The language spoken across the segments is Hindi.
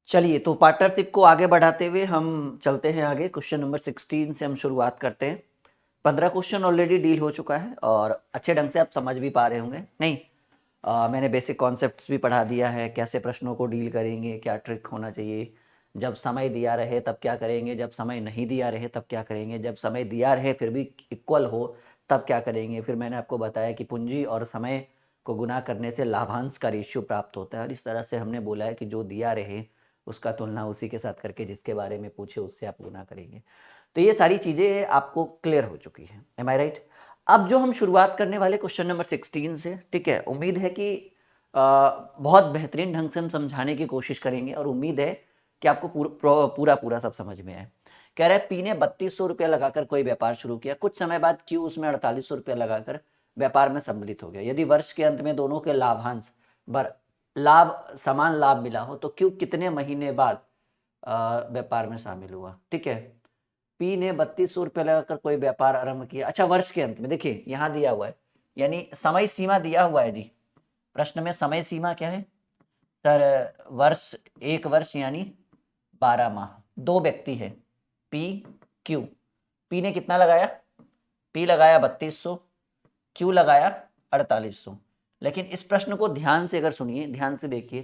चलिए, तो पार्टनरशिप को आगे बढ़ाते हुए हम चलते हैं आगे। क्वेश्चन नंबर 16 से हम शुरुआत करते हैं। 15 क्वेश्चन ऑलरेडी डील हो चुका है और अच्छे ढंग से आप समझ भी पा रहे होंगे। नहीं, मैंने बेसिक कॉन्सेप्ट्स भी पढ़ा दिया है, कैसे प्रश्नों को डील करेंगे, क्या ट्रिक होना चाहिए, जब समय दिया रहे तब क्या करेंगे, जब समय नहीं दिया रहे तब क्या करेंगे, जब समय दिया रहे फिर भी इक्वल हो तब क्या करेंगे। फिर मैंने आपको बताया कि पूंजी और समय को गुना करने से लाभांश का रेशियो प्राप्त होता है, और इस तरह से हमने बोला है कि जो दिया रहे उसका तुलना उसी के साथ करके जिसके बारे में पूछे उससे आप गुना करेंगे। तो ये सारी चीज़ें आपको क्लियर हो चुकी हैं। M I right? अब जो हम शुरुआत करने वाले क्वेश्चन नंबर 16 से, ठीक है, उम्मीद है कि बहुत बेहतरीन ढंग से हम समझाने की कोशिश करेंगे और उम्मीद है कि आपको पूरा पूरा सब समझ में आए। कह रहा है पी ने 3200 रुपया लगाकर कोई व्यापार शुरू किया, कुछ समय बाद क्यू उसमें 4800 रुपया लगाकर व्यापार में सम्मिलित हो गया। यदि वर्ष के अंत में दोनों के लाभांश समान लाभ मिला हो तो क्यू कितने महीने बाद व्यापार में शामिल हुआ। ठीक है, पी ने 3200 रुपये लगाकर कोई व्यापार आरंभ किया। अच्छा, वर्ष के अंत में, देखिए यहाँ दिया हुआ है, यानी समय सीमा दिया हुआ है जी। प्रश्न में समय सीमा क्या है सर? वर्ष, 1 वर्ष यानी 12 माह। दो व्यक्ति है पी क्यू। पी ने कितना लगाया? पी लगाया 3200, क्यू लगाया 4800। लेकिन इस प्रश्न को ध्यान से अगर सुनिए, ध्यान से देखिए,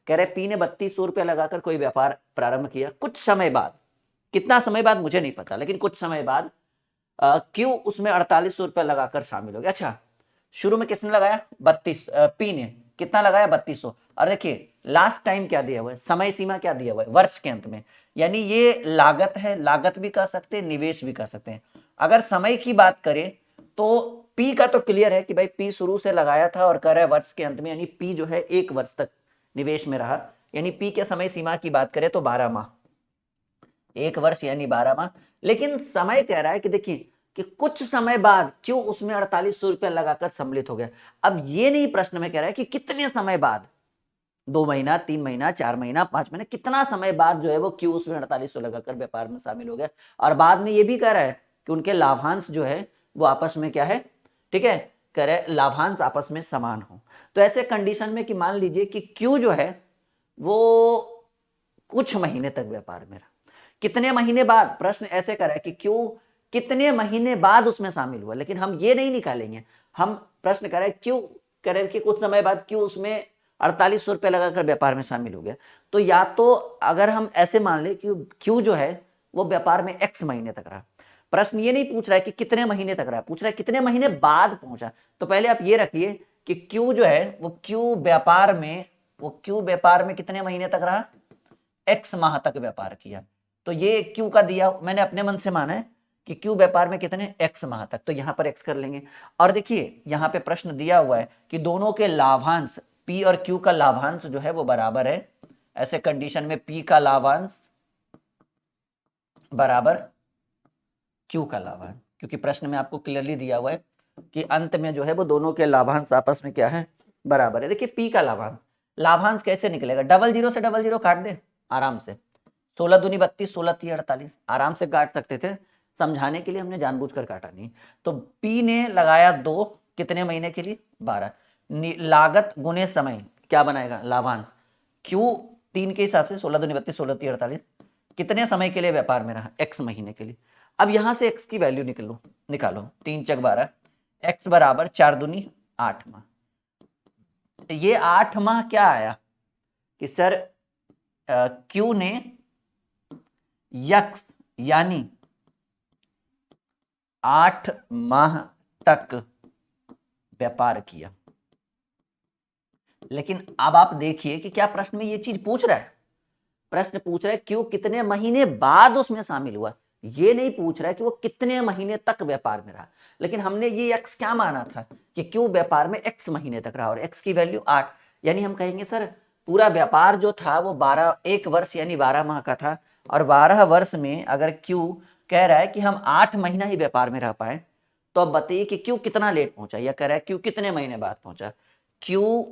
कह रहे पी ने 3200 रुपया लगाकर कोई व्यापार प्रारंभ किया, कुछ समय बाद, कितना समय बाद मुझे नहीं पता, लेकिन कुछ समय बाद क्यू उसमें 4800 रुपया लगाकर शामिल हो गया। अच्छा, शुरू में किसने लगाया? 32, पी ने कितना लगाया? 3200। और देखिए लास्ट टाइम क्या दिया हुआ है, समय सीमा क्या दिया हुआ है? वर्ष के अंत में। यानी ये लागत है, लागत भी कह सकते हैं, निवेश भी कह सकते हैं। अगर समय की बात करें तो पी का तो क्लियर है कि भाई पी शुरू से लगाया था और कह रहा है वर्ष के अंत में, यानी पी जो है 1 वर्ष तक निवेश में रहा। यानी पी के समय सीमा की बात करें तो 12 माह, 1 वर्ष यानी 12 माह। लेकिन समय कह रहा है कि देखिए कि कुछ समय बाद क्यों उसमें 4800 रुपया लगाकर सम्मिलित हो गया। अब ये नहीं प्रश्न में कह रहा है कि कितने समय बाद, 2 महीना, 3 महीना, 4 महीना, 5 महीने, कितना समय बाद जो है वो क्यों उसमें 4800 लगाकर व्यापार में शामिल हो गया। और बाद में ये भी कह रहा है कि उनके लाभांश जो है वो आपस में क्या है, ठीक है, कह रहे लाभांश आपस में समान हो। तो ऐसे कंडीशन में कि मान लीजिए कि क्यू जो है वो कुछ महीने तक व्यापार में रहा, कितने महीने बाद, प्रश्न ऐसे कर रहा है कि क्यों कितने महीने बाद उसमें शामिल हुआ, लेकिन हम ये नहीं निकालेंगे। हम प्रश्न कर रहे हैं क्यों, कह रहे हैं कि कुछ समय बाद क्यों उसमें 4800 रुपये लगाकर व्यापार में शामिल हो गया। तो या तो अगर हम ऐसे मान ले कि क्यों जो है वो व्यापार में एक्स महीने तक रहा। प्रश्न ये नहीं पूछ रहा है कि कितने महीने तक रहा, पूछ रहा है कितने महीने बाद पहुंचा। तो पहले आप ये रखिए कि क्यू जो है वो क्यू व्यापार में कितने महीने तक रहा? एक्स माह तक व्यापार किया। तो ये क्यू का दिया, मैंने अपने मन से माना है कि क्यू व्यापार में कितने, एक्स माह तक, तो यहां पर एक्स कर लेंगे। और देखिए यहां पे प्रश्न दिया हुआ है कि दोनों के लाभांश, पी और क्यू का लाभांश जो है वो बराबर है। ऐसे कंडीशन में पी का लाभांश बराबर क्यू का लाभांश, क्योंकि प्रश्न में आपको क्लियरली दिया हुआ है कि अंत में जो है वो दोनों के लाभांश आपस में क्या है, बराबर है। देखिए पी का लाभांश, लाभांश कैसे निकलेगा? डबल जीरो से डबल जीरो काट दे आराम से, 16 दूनी 32, 16 तीय 48, आराम से काट सकते थे। समझाने के लिए हमने जानबूझकर काटा नहीं। तो पी ने लगाया 2, कितने महीने के लिए? 12। लागत गुने समय क्या बनाएगा? लाभांश। क्यू 3 के हिसाब से 16 दूनी 32, 16 तीय 48, कितने समय के लिए व्यापार में रहा? एक्स महीने के लिए। अब यहां से एक्स की वैल्यू निकालो, 3 चक 12, एक्स बराबर 4 दूनी 8 माह। ये 8 माह क्या आया कि सर क्यू ने यक्स यानी 8 माह तक व्यापार किया। लेकिन अब आप देखिए कि क्या प्रश्न में ये चीज पूछ रहा है? प्रश्न पूछ रहा है क्यों कितने महीने बाद उसमें शामिल हुआ, ये नहीं पूछ रहा है कि वो कितने महीने तक व्यापार में रहा। लेकिन हमने ये एक्स क्या माना था कि क्यों व्यापार में एक्स महीने तक रहा, और एक्स की वैल्यू 8, यानी हम कहेंगे सर पूरा व्यापार जो था वो 1 वर्ष यानी 12 माह का था, और 12 वर्ष में अगर क्यू कह रहा है कि हम 8 महीना ही व्यापार में रह पाए, तो अब बताइए कि क्यू कितना लेट पहुंचा, या कह रहा है क्यू कितने महीने बाद पहुंचा। क्यू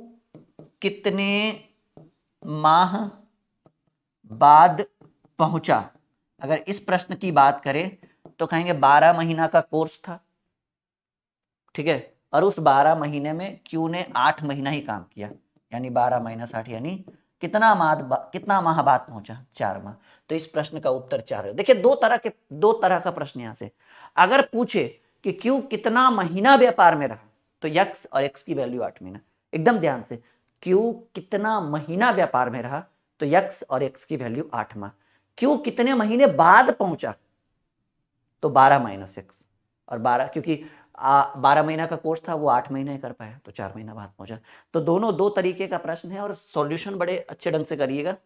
कितने माह बाद पहुंचा, अगर इस प्रश्न की बात करें तो कहेंगे 12 महीना का कोर्स था, ठीक है, और उस 12 महीने में क्यू ने 8 महीना ही काम किया, यानी 12 - 60 यानी कितना माह बाद पहुंचा? 4 माह। तो इस प्रश्न का उत्तर 4 है। देखिए दो तरह का प्रश्न यहां से। अगर पूछे कि क्यू कितना महीना व्यापार में रहा, तो यक्स और एक्स की वैल्यू 8 महीना। एकदम ध्यान से, क्यू कितना महीना व्यापार में रहा, तो यक्स और एक्स की वैल्यू 8 माह। क्यू कितने महीने बाद पहुंचा, तो 12 माइनस एक्स। और 12 क्योंकि 12 महीना का कोर्स था, वो 8 महीने कर पाया, तो 4 महीना बाद पहुंचा। तो दोनों दो तरीके का प्रश्न है, और सॉल्यूशन बड़े अच्छे ढंग से करिएगा,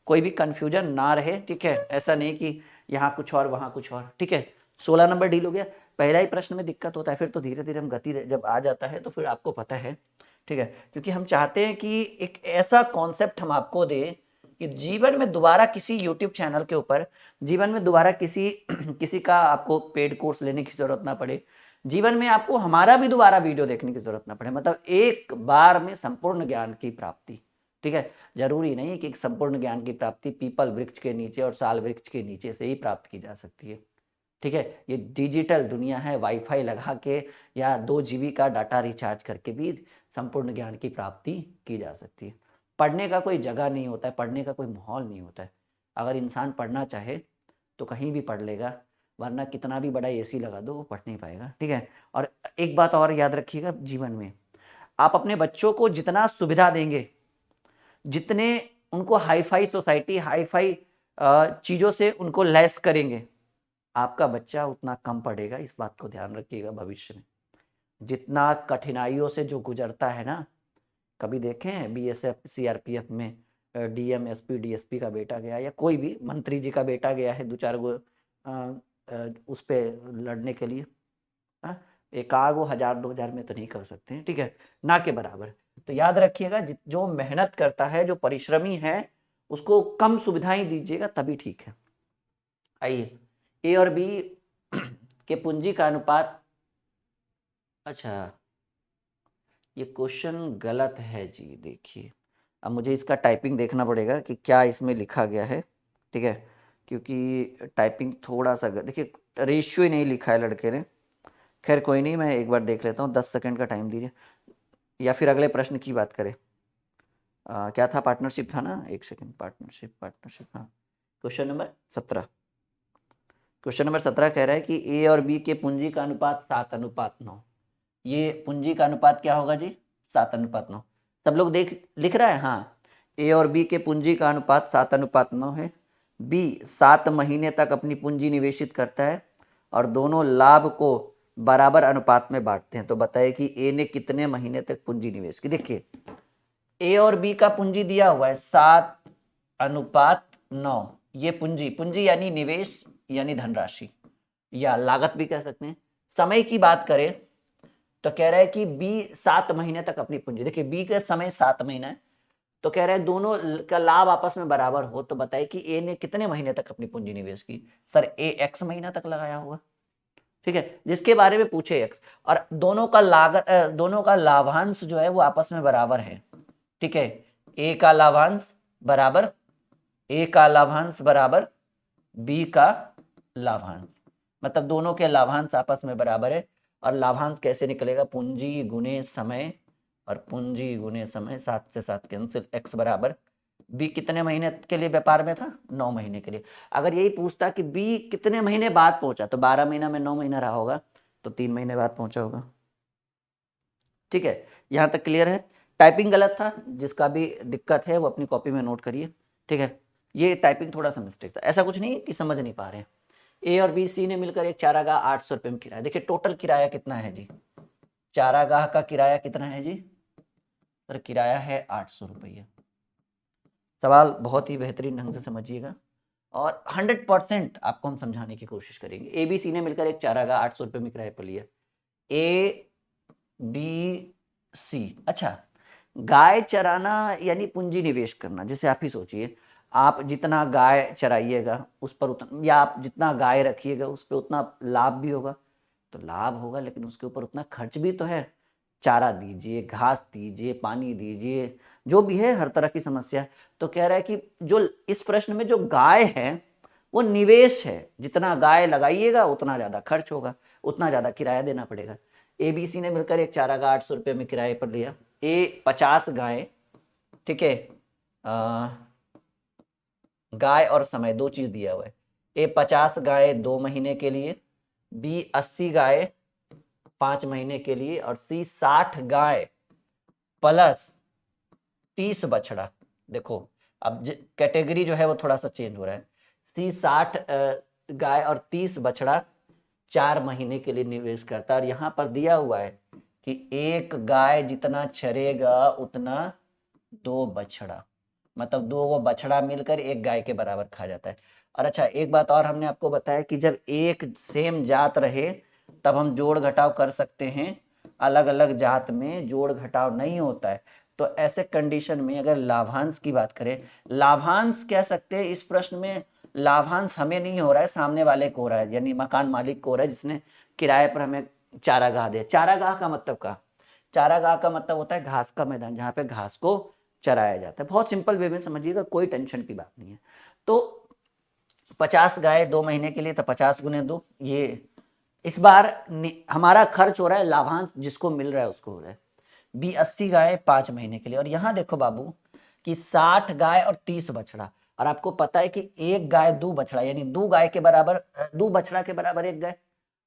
कोई भी कंफ्यूजन ना रहे, ठीक है। ऐसा नहीं कि यहाँ कुछ और वहाँ कुछ और, ठीक है। 16 नंबर डील हो गया। पहला ही प्रश्न में दिक्कत होता है, फिर तो धीरे धीरे हम गति जब आ जाता है तो फिर आपको पता है, ठीक है। क्योंकि हम चाहते हैं कि एक ऐसा कॉन्सेप्ट हम आपको दें कि जीवन में दोबारा किसी यूट्यूब चैनल के ऊपर, जीवन में दोबारा किसी किसी का आपको पेड कोर्स लेने की जरूरत ना पड़े, जीवन में आपको हमारा भी दोबारा वीडियो देखने की जरूरत ना पड़े। मतलब एक बार में संपूर्ण ज्ञान की प्राप्ति, ठीक है। जरूरी नहीं कि संपूर्ण ज्ञान की प्राप्ति पीपल वृक्ष के नीचे और साल वृक्ष के नीचे से ही प्राप्त की जा सकती है, ठीक है। ये डिजिटल दुनिया है, वाईफाई लगा के या 2 GB का डाटा रिचार्ज करके भी संपूर्ण ज्ञान की प्राप्ति की जा सकती है। पढ़ने का कोई जगह नहीं होता है, पढ़ने का कोई माहौल नहीं होता है। अगर इंसान पढ़ना चाहे तो कहीं भी पढ़ लेगा, वरना कितना भी बड़ा एसी लगा दो वो पढ़ नहीं पाएगा, ठीक है। और एक बात और याद रखिएगा, जीवन में आप अपने बच्चों को जितना सुविधा देंगे, जितने उनको हाईफाई सोसाइटी, हाईफाई चीज़ों से उनको लैस करेंगे, आपका बच्चा उतना कम पढ़ेगा। इस बात को ध्यान रखिएगा भविष्य में। जितना कठिनाइयों से जो गुजरता है ना, कभी देखे हैं बीएसएफ सीआरपीएफ में डीएम एसपी डीएसपी का बेटा गया, या कोई भी मंत्री जी का बेटा गया है 2-4 गो उस पे लड़ने के लिए? एक आध वो 1000-2000 में तो नहीं कर सकते हैं, ठीक है, ना के बराबर। तो याद रखिएगा, जो मेहनत करता है, जो परिश्रमी है, उसको कम सुविधाएं दीजिएगा, तभी ठीक है। आइए, ए और बी के पूंजी का अनुपात। अच्छा, ये क्वेश्चन गलत है जी। देखिए, अब मुझे इसका टाइपिंग देखना पड़ेगा कि क्या इसमें लिखा गया है, ठीक है। क्योंकि टाइपिंग थोड़ा सा देखिए, रेशियो ही नहीं लिखा है लड़के ने। खैर कोई नहीं, मैं एक बार देख लेता हूँ, 10 सेकंड का टाइम दीजिए, या फिर अगले प्रश्न की बात करें। क्या था? पार्टनरशिप था ना? एक सेकंड, पार्टनरशिप, हाँ। क्वेश्चन नंबर 17, क्वेश्चन नंबर 17 कह रहा है कि ए और बी के पूंजी का अनुपात 7:9। ये पूंजी का अनुपात क्या होगा जी? 7:9। सब लोग लिख रहा है? हाँ, ए और बी के पूंजी का अनुपात 7:9 है। बी 7 महीने तक अपनी पूंजी निवेशित करता है और दोनों लाभ को बराबर अनुपात में बांटते हैं। तो बताइए कि ए ने कितने महीने तक पूंजी निवेश की। देखिए, ए और बी का पूंजी दिया हुआ है 7:9। ये पूंजी यानी निवेश, यानी धनराशि, या लागत भी कह सकते हैं। समय की बात करें तो कह रहा है कि बी 7 महीने तक अपनी पूंजी, देखिए बी का समय 7 महीना है, तो कह रहा है दोनों का लाभ आपस में बराबर हो। तो बताइए कि ए ने कितने महीने तक अपनी पूंजी निवेश की? सर, ए x महीना तक लगाया होगा, ठीक है, जिसके बारे में पूछे x। और दोनों का लाभांश जो है वो आपस में बराबर है, ठीक है। ए का लाभांश बराबर बी का लाभांश, मतलब दोनों के लाभांश आपस में बराबर है। और लाभांश कैसे निकलेगा? पूंजी गुने समय, और पूंजी गुने समय, 7 से 7 कैंसिल, x बराबर बी कितने महीने के लिए व्यापार में था? 9 महीने के लिए। अगर यही पूछता कि बी कितने महीने बाद पहुंचा, तो 12 महीना में 9 महीना रहा होगा, तो 3 महीने बाद पहुंचा होगा, ठीक है। यहां तक क्लियर है? टाइपिंग गलत था, जिसका भी दिक्कत है वो अपनी कॉपी में नोट करिए, ठीक है। ये टाइपिंग थोड़ा सा मिस्टेक था, ऐसा कुछ नहीं कि समझ नहीं पा रहे हैं। ए और बी, सी ने मिलकर एक चारागाह 800 रुपये में किराया। देखिए टोटल किराया कितना है जी? चारागाह का किराया कितना है जी? सर, किराया है 800 रुपये। सवाल बहुत ही बेहतरीन ढंग से समझिएगा, और 100% आपको हम समझाने की कोशिश करेंगे। ए बी सी ने मिलकर एक चारागाह 800 रुपये में किराए पर लिया। ए बी सी, अच्छा, गाय चराना यानी पूंजी निवेश करना। जैसे आप ही सोचिए, आप जितना गाय चराइएगा उस पर उतना, या आप जितना गाय रखिएगा उस पर उतना लाभ भी होगा। तो लाभ होगा, लेकिन उसके ऊपर उतना खर्च भी तो है। चारा दीजिए, घास दीजिए, पानी दीजिए, जो भी है, हर तरह की समस्या है। तो कह रहा है कि जो इस प्रश्न में जो गाय है वो निवेश है। जितना गाय लगाइएगा उतना ज़्यादा खर्च होगा, उतना ज़्यादा किराया देना पड़ेगा। ए बी सी ने मिलकर एक चारागाह 800 रुपये में किराए पर लिया। ए 50 गाय, ठीक है, गाय और समय दो चीज दिया हुआ है। ए 50 गाय 2 महीने के लिए, बी 80 गाय 5 महीने के लिए, और सी 60 गाय प्लस 30 बछड़ा। देखो अब कैटेगरी जो है वो थोड़ा सा चेंज हो रहा है। सी 60 गाय और 30 बछड़ा 4 महीने के लिए निवेश करता है, और यहां पर दिया हुआ है कि एक गाय जितना चरेगा उतना 2 बछड़ा, मतलब 2 बछड़ा मिलकर एक गाय के बराबर खा जाता है। और अच्छा एक बात और हमने आपको बताया कि जब एक सेम जात रहे तब हम जोड़ घटाव कर सकते हैं, अलग अलग जात में जोड़ घटाव नहीं होता है। तो ऐसे कंडीशन में अगर लाभांश की बात करें, लाभांश कह सकते हैं इस प्रश्न में, लाभांश हमें नहीं हो रहा है, सामने वाले को हो रहा है, यानी मकान मालिक को हो रहा है जिसने किराए पर हमें चारागाह दिया। चारागाह का मतलब क्या? चारागाह का मतलब होता है घास का मैदान, जहाँ पे घास को चराया जाता है। बहुत सिंपल वे में समझिएगा, कोई टेंशन की बात नहीं है। तो 50 गाय 2 महीने के लिए, तो 50 गुने 2, ये इस बार हमारा खर्च हो रहा है, लाभांश जिसको मिल रहा है उसको हो रहा है। बी 80 गाय 5 महीने के लिए, और यहाँ देखो बाबू कि 60 गाय और 30 बछड़ा, और आपको पता है कि एक गाय 2 बछड़ा, यानी 2 गाय के बराबर 2 बछड़ा के बराबर एक गाय,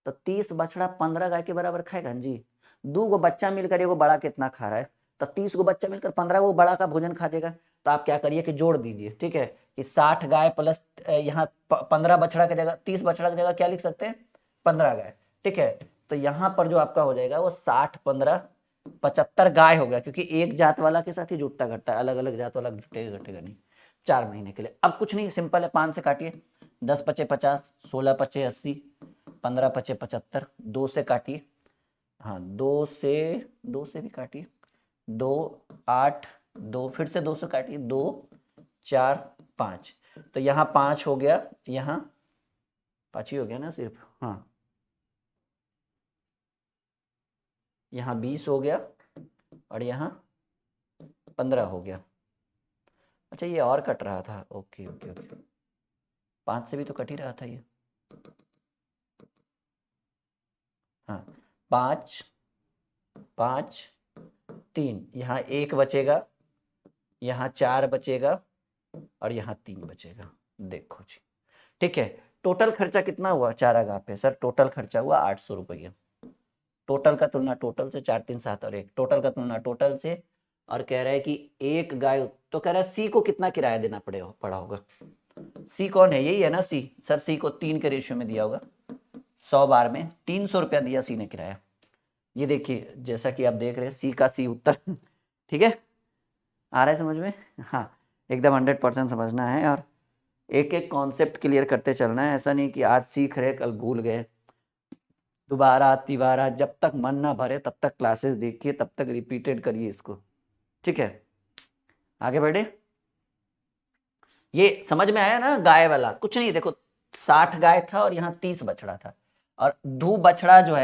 तो 30 बछड़ा 15 गाय के बराबर खाएगा जी। 2 गो बच्चा मिलकर एगो बड़ा कितना खा रहा है, तो 30 गो बच्चा मिलकर 15 गो बड़ा का भोजन खा जाएगा। तो आप क्या करिए कि जोड़ दीजिए, ठीक है, कि 60 गाय प्लस यहाँ 15 बछड़ा की जगह 30 बछड़ा की जगह क्या लिख सकते हैं, 15 गाय, ठीक है। तो यहाँ पर जो आपका हो जाएगा वो 60 15 75 गाय हो गया, क्योंकि एक जात वाला के साथ ही जुटता घटता है, अलग अलग जात वाला जुटेगा घटेगा नहीं। 4 महीने के लिए। अब कुछ नहीं, सिंपल है, 5 से काटिए, 10 पचे 50, 16 पचे 80, 15 पचे 75, 2 से काटिए, हाँ 2 से भी काटिए, 2 8 2, फिर से 2 से काटिए, 2 4 5, तो यहाँ 5 हो गया, यहाँ 5 ही हो गया ना सिर्फ, हाँ यहाँ 20 हो गया, और यहाँ 15 हो गया। अच्छा ये और कट रहा था, ओके ओके ओके, 5 से भी तो कट ही रहा था ये, हाँ 5 5 3, यहाँ 1 बचेगा, यहाँ 4 बचेगा, और यहाँ 3 बचेगा। देखो जी, ठीक है। टोटल खर्चा कितना हुआ चारागाह पे? सर टोटल खर्चा हुआ 800 रुपये। टोटल का तुलना टोटल से, 4 3 7 और 1, टोटल का तुलना टोटल से, और कह रहा है कि एक गाय, तो कह रहा है सी को कितना किराया देना पड़ा होगा। सी कौन है? यही है ना सी। सर सी को 3 के रेशियो में दिया होगा, 100 बार में 300 रुपया दिया सी ने किराया। ये देखिए जैसा कि आप देख रहे हैं, सी का सी उत्तर ठीक है, आ रहा है समझ में? हाँ एकदम 100% समझना है, और एक एक कॉन्सेप्ट क्लियर करते चलना है। ऐसा नहीं कि आज सीख रहे कल भूल गए, दोबारा तिबारा, जब तक मन ना भरे तब तक क्लासेस देखिए, तब तक रिपीटेड करिए इसको, ठीक है। आगे बढ़े, ये समझ में आया ना? गाय वाला कुछ नहीं, देखो 60 गाय था और यहाँ 30 बछड़ा था, और दो बछड़ा जो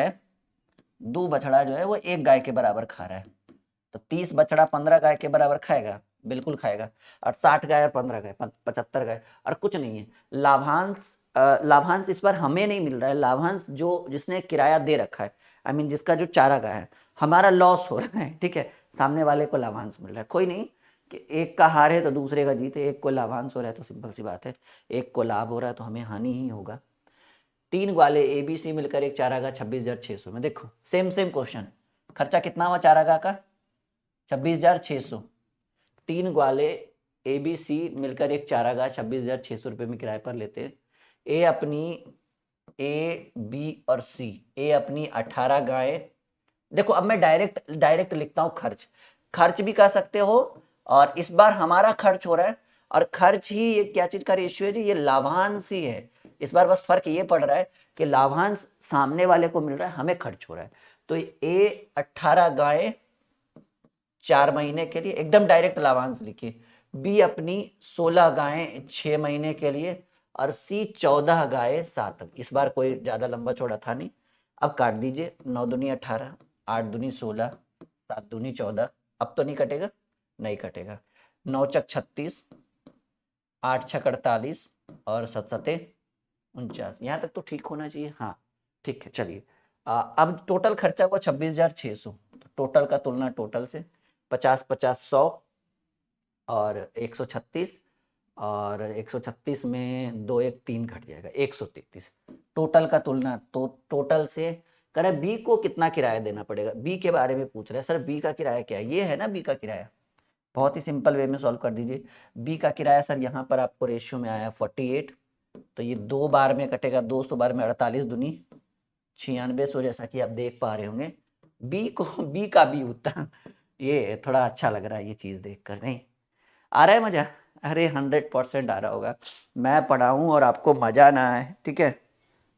है वो एक गाय के बराबर खा रहा है, तो 30 बछड़ा 15 गाय के बराबर खाएगा, बिल्कुल खाएगा, और 60 गाय और 15 गाय 75 गाय, और कुछ नहीं है। लाभांश लाभांश इस बार हमें नहीं मिल रहा है, लाभांश जो जिसने किराया दे रखा है, आई मीन जिसका जो चारा गाय है, हमारा लॉस हो रहा है, ठीक है, सामने वाले को लाभांश मिल रहा है। कोई नहीं कि एक का हार है तो दूसरे का जीत है, एक को लाभांश हो रहा है तो सिंपल सी बात है, एक को लाभ हो रहा है तो हमें हानि ही होगा। 3 ग्वाले ABC मिलकर एक चारागाह 26,600 में। देखो सेम सेम क्वेश्चन, खर्चा कितना हुआ चारागाह का? 26,600। 3 ग्वाले ABC मिलकर एक चारागाह 26,600 रुपये में किराए पर लेते हैं। ए बी और सी, ए अपनी 18 गायें, देखो अब मैं डायरेक्ट डायरेक्ट लिखता हूँ, खर्च भी कर सकते हो, और इस बार हमारा खर्च हो रहा है, और खर्च ही ये क्या चीज का रेशियो है जी? ये लाभांश ही है। इस बार बस फर्क ये पड़ रहा है कि लाभांश सामने वाले को मिल रहा है, हमें खर्च हो रहा है। तो ए 18 गायें 4 महीने के लिए, एकदम डायरेक्ट लाभांश लिखिए। बी अपनी 16 गायें 6 महीने के लिए, और सी 14 गायें 7। इस बार कोई ज्यादा लंबा चौड़ा था नहीं। अब काट दीजिए, 9 दूनी 18, 8 दूनी 16, 7 दूनी 14, अब तो नहीं कटेगा, नहीं कटेगा। 9 चक 36, 8 छक 48, और 7 सते 49। यहाँ तक तो ठीक होना चाहिए, हाँ ठीक है। चलिए अब टोटल खर्चा हुआ 26,600, टोटल का तुलना टोटल से, 50 50 100, और 136, और 136 में 2 1 3 घट जाएगा 133। टोटल का तुलना तो टोटल से करे बी को कितना किराया देना पड़ेगा, बी के बारे में पूछ रहे हैं सर। बी का किराया क्या है, ये है ना बी का किराया। बहुत ही सिंपल वे में सॉल्व कर दीजिए। बी का किराया सर यहाँ पर आपको रेशियो में आया 48, तो ये 2 बार में कटेगा, 200 बार में 48 दूनी 96, जैसा कि आप देख पा रहे होंगे। बी का भी उत्तर ये थोड़ा अच्छा लग रहा है ये चीज़ देखकर, नहीं आ रहा है मज़ा? अरे 100% आ रहा होगा। मैं पढ़ाऊँ और आपको मज़ा ना आए, ठीक है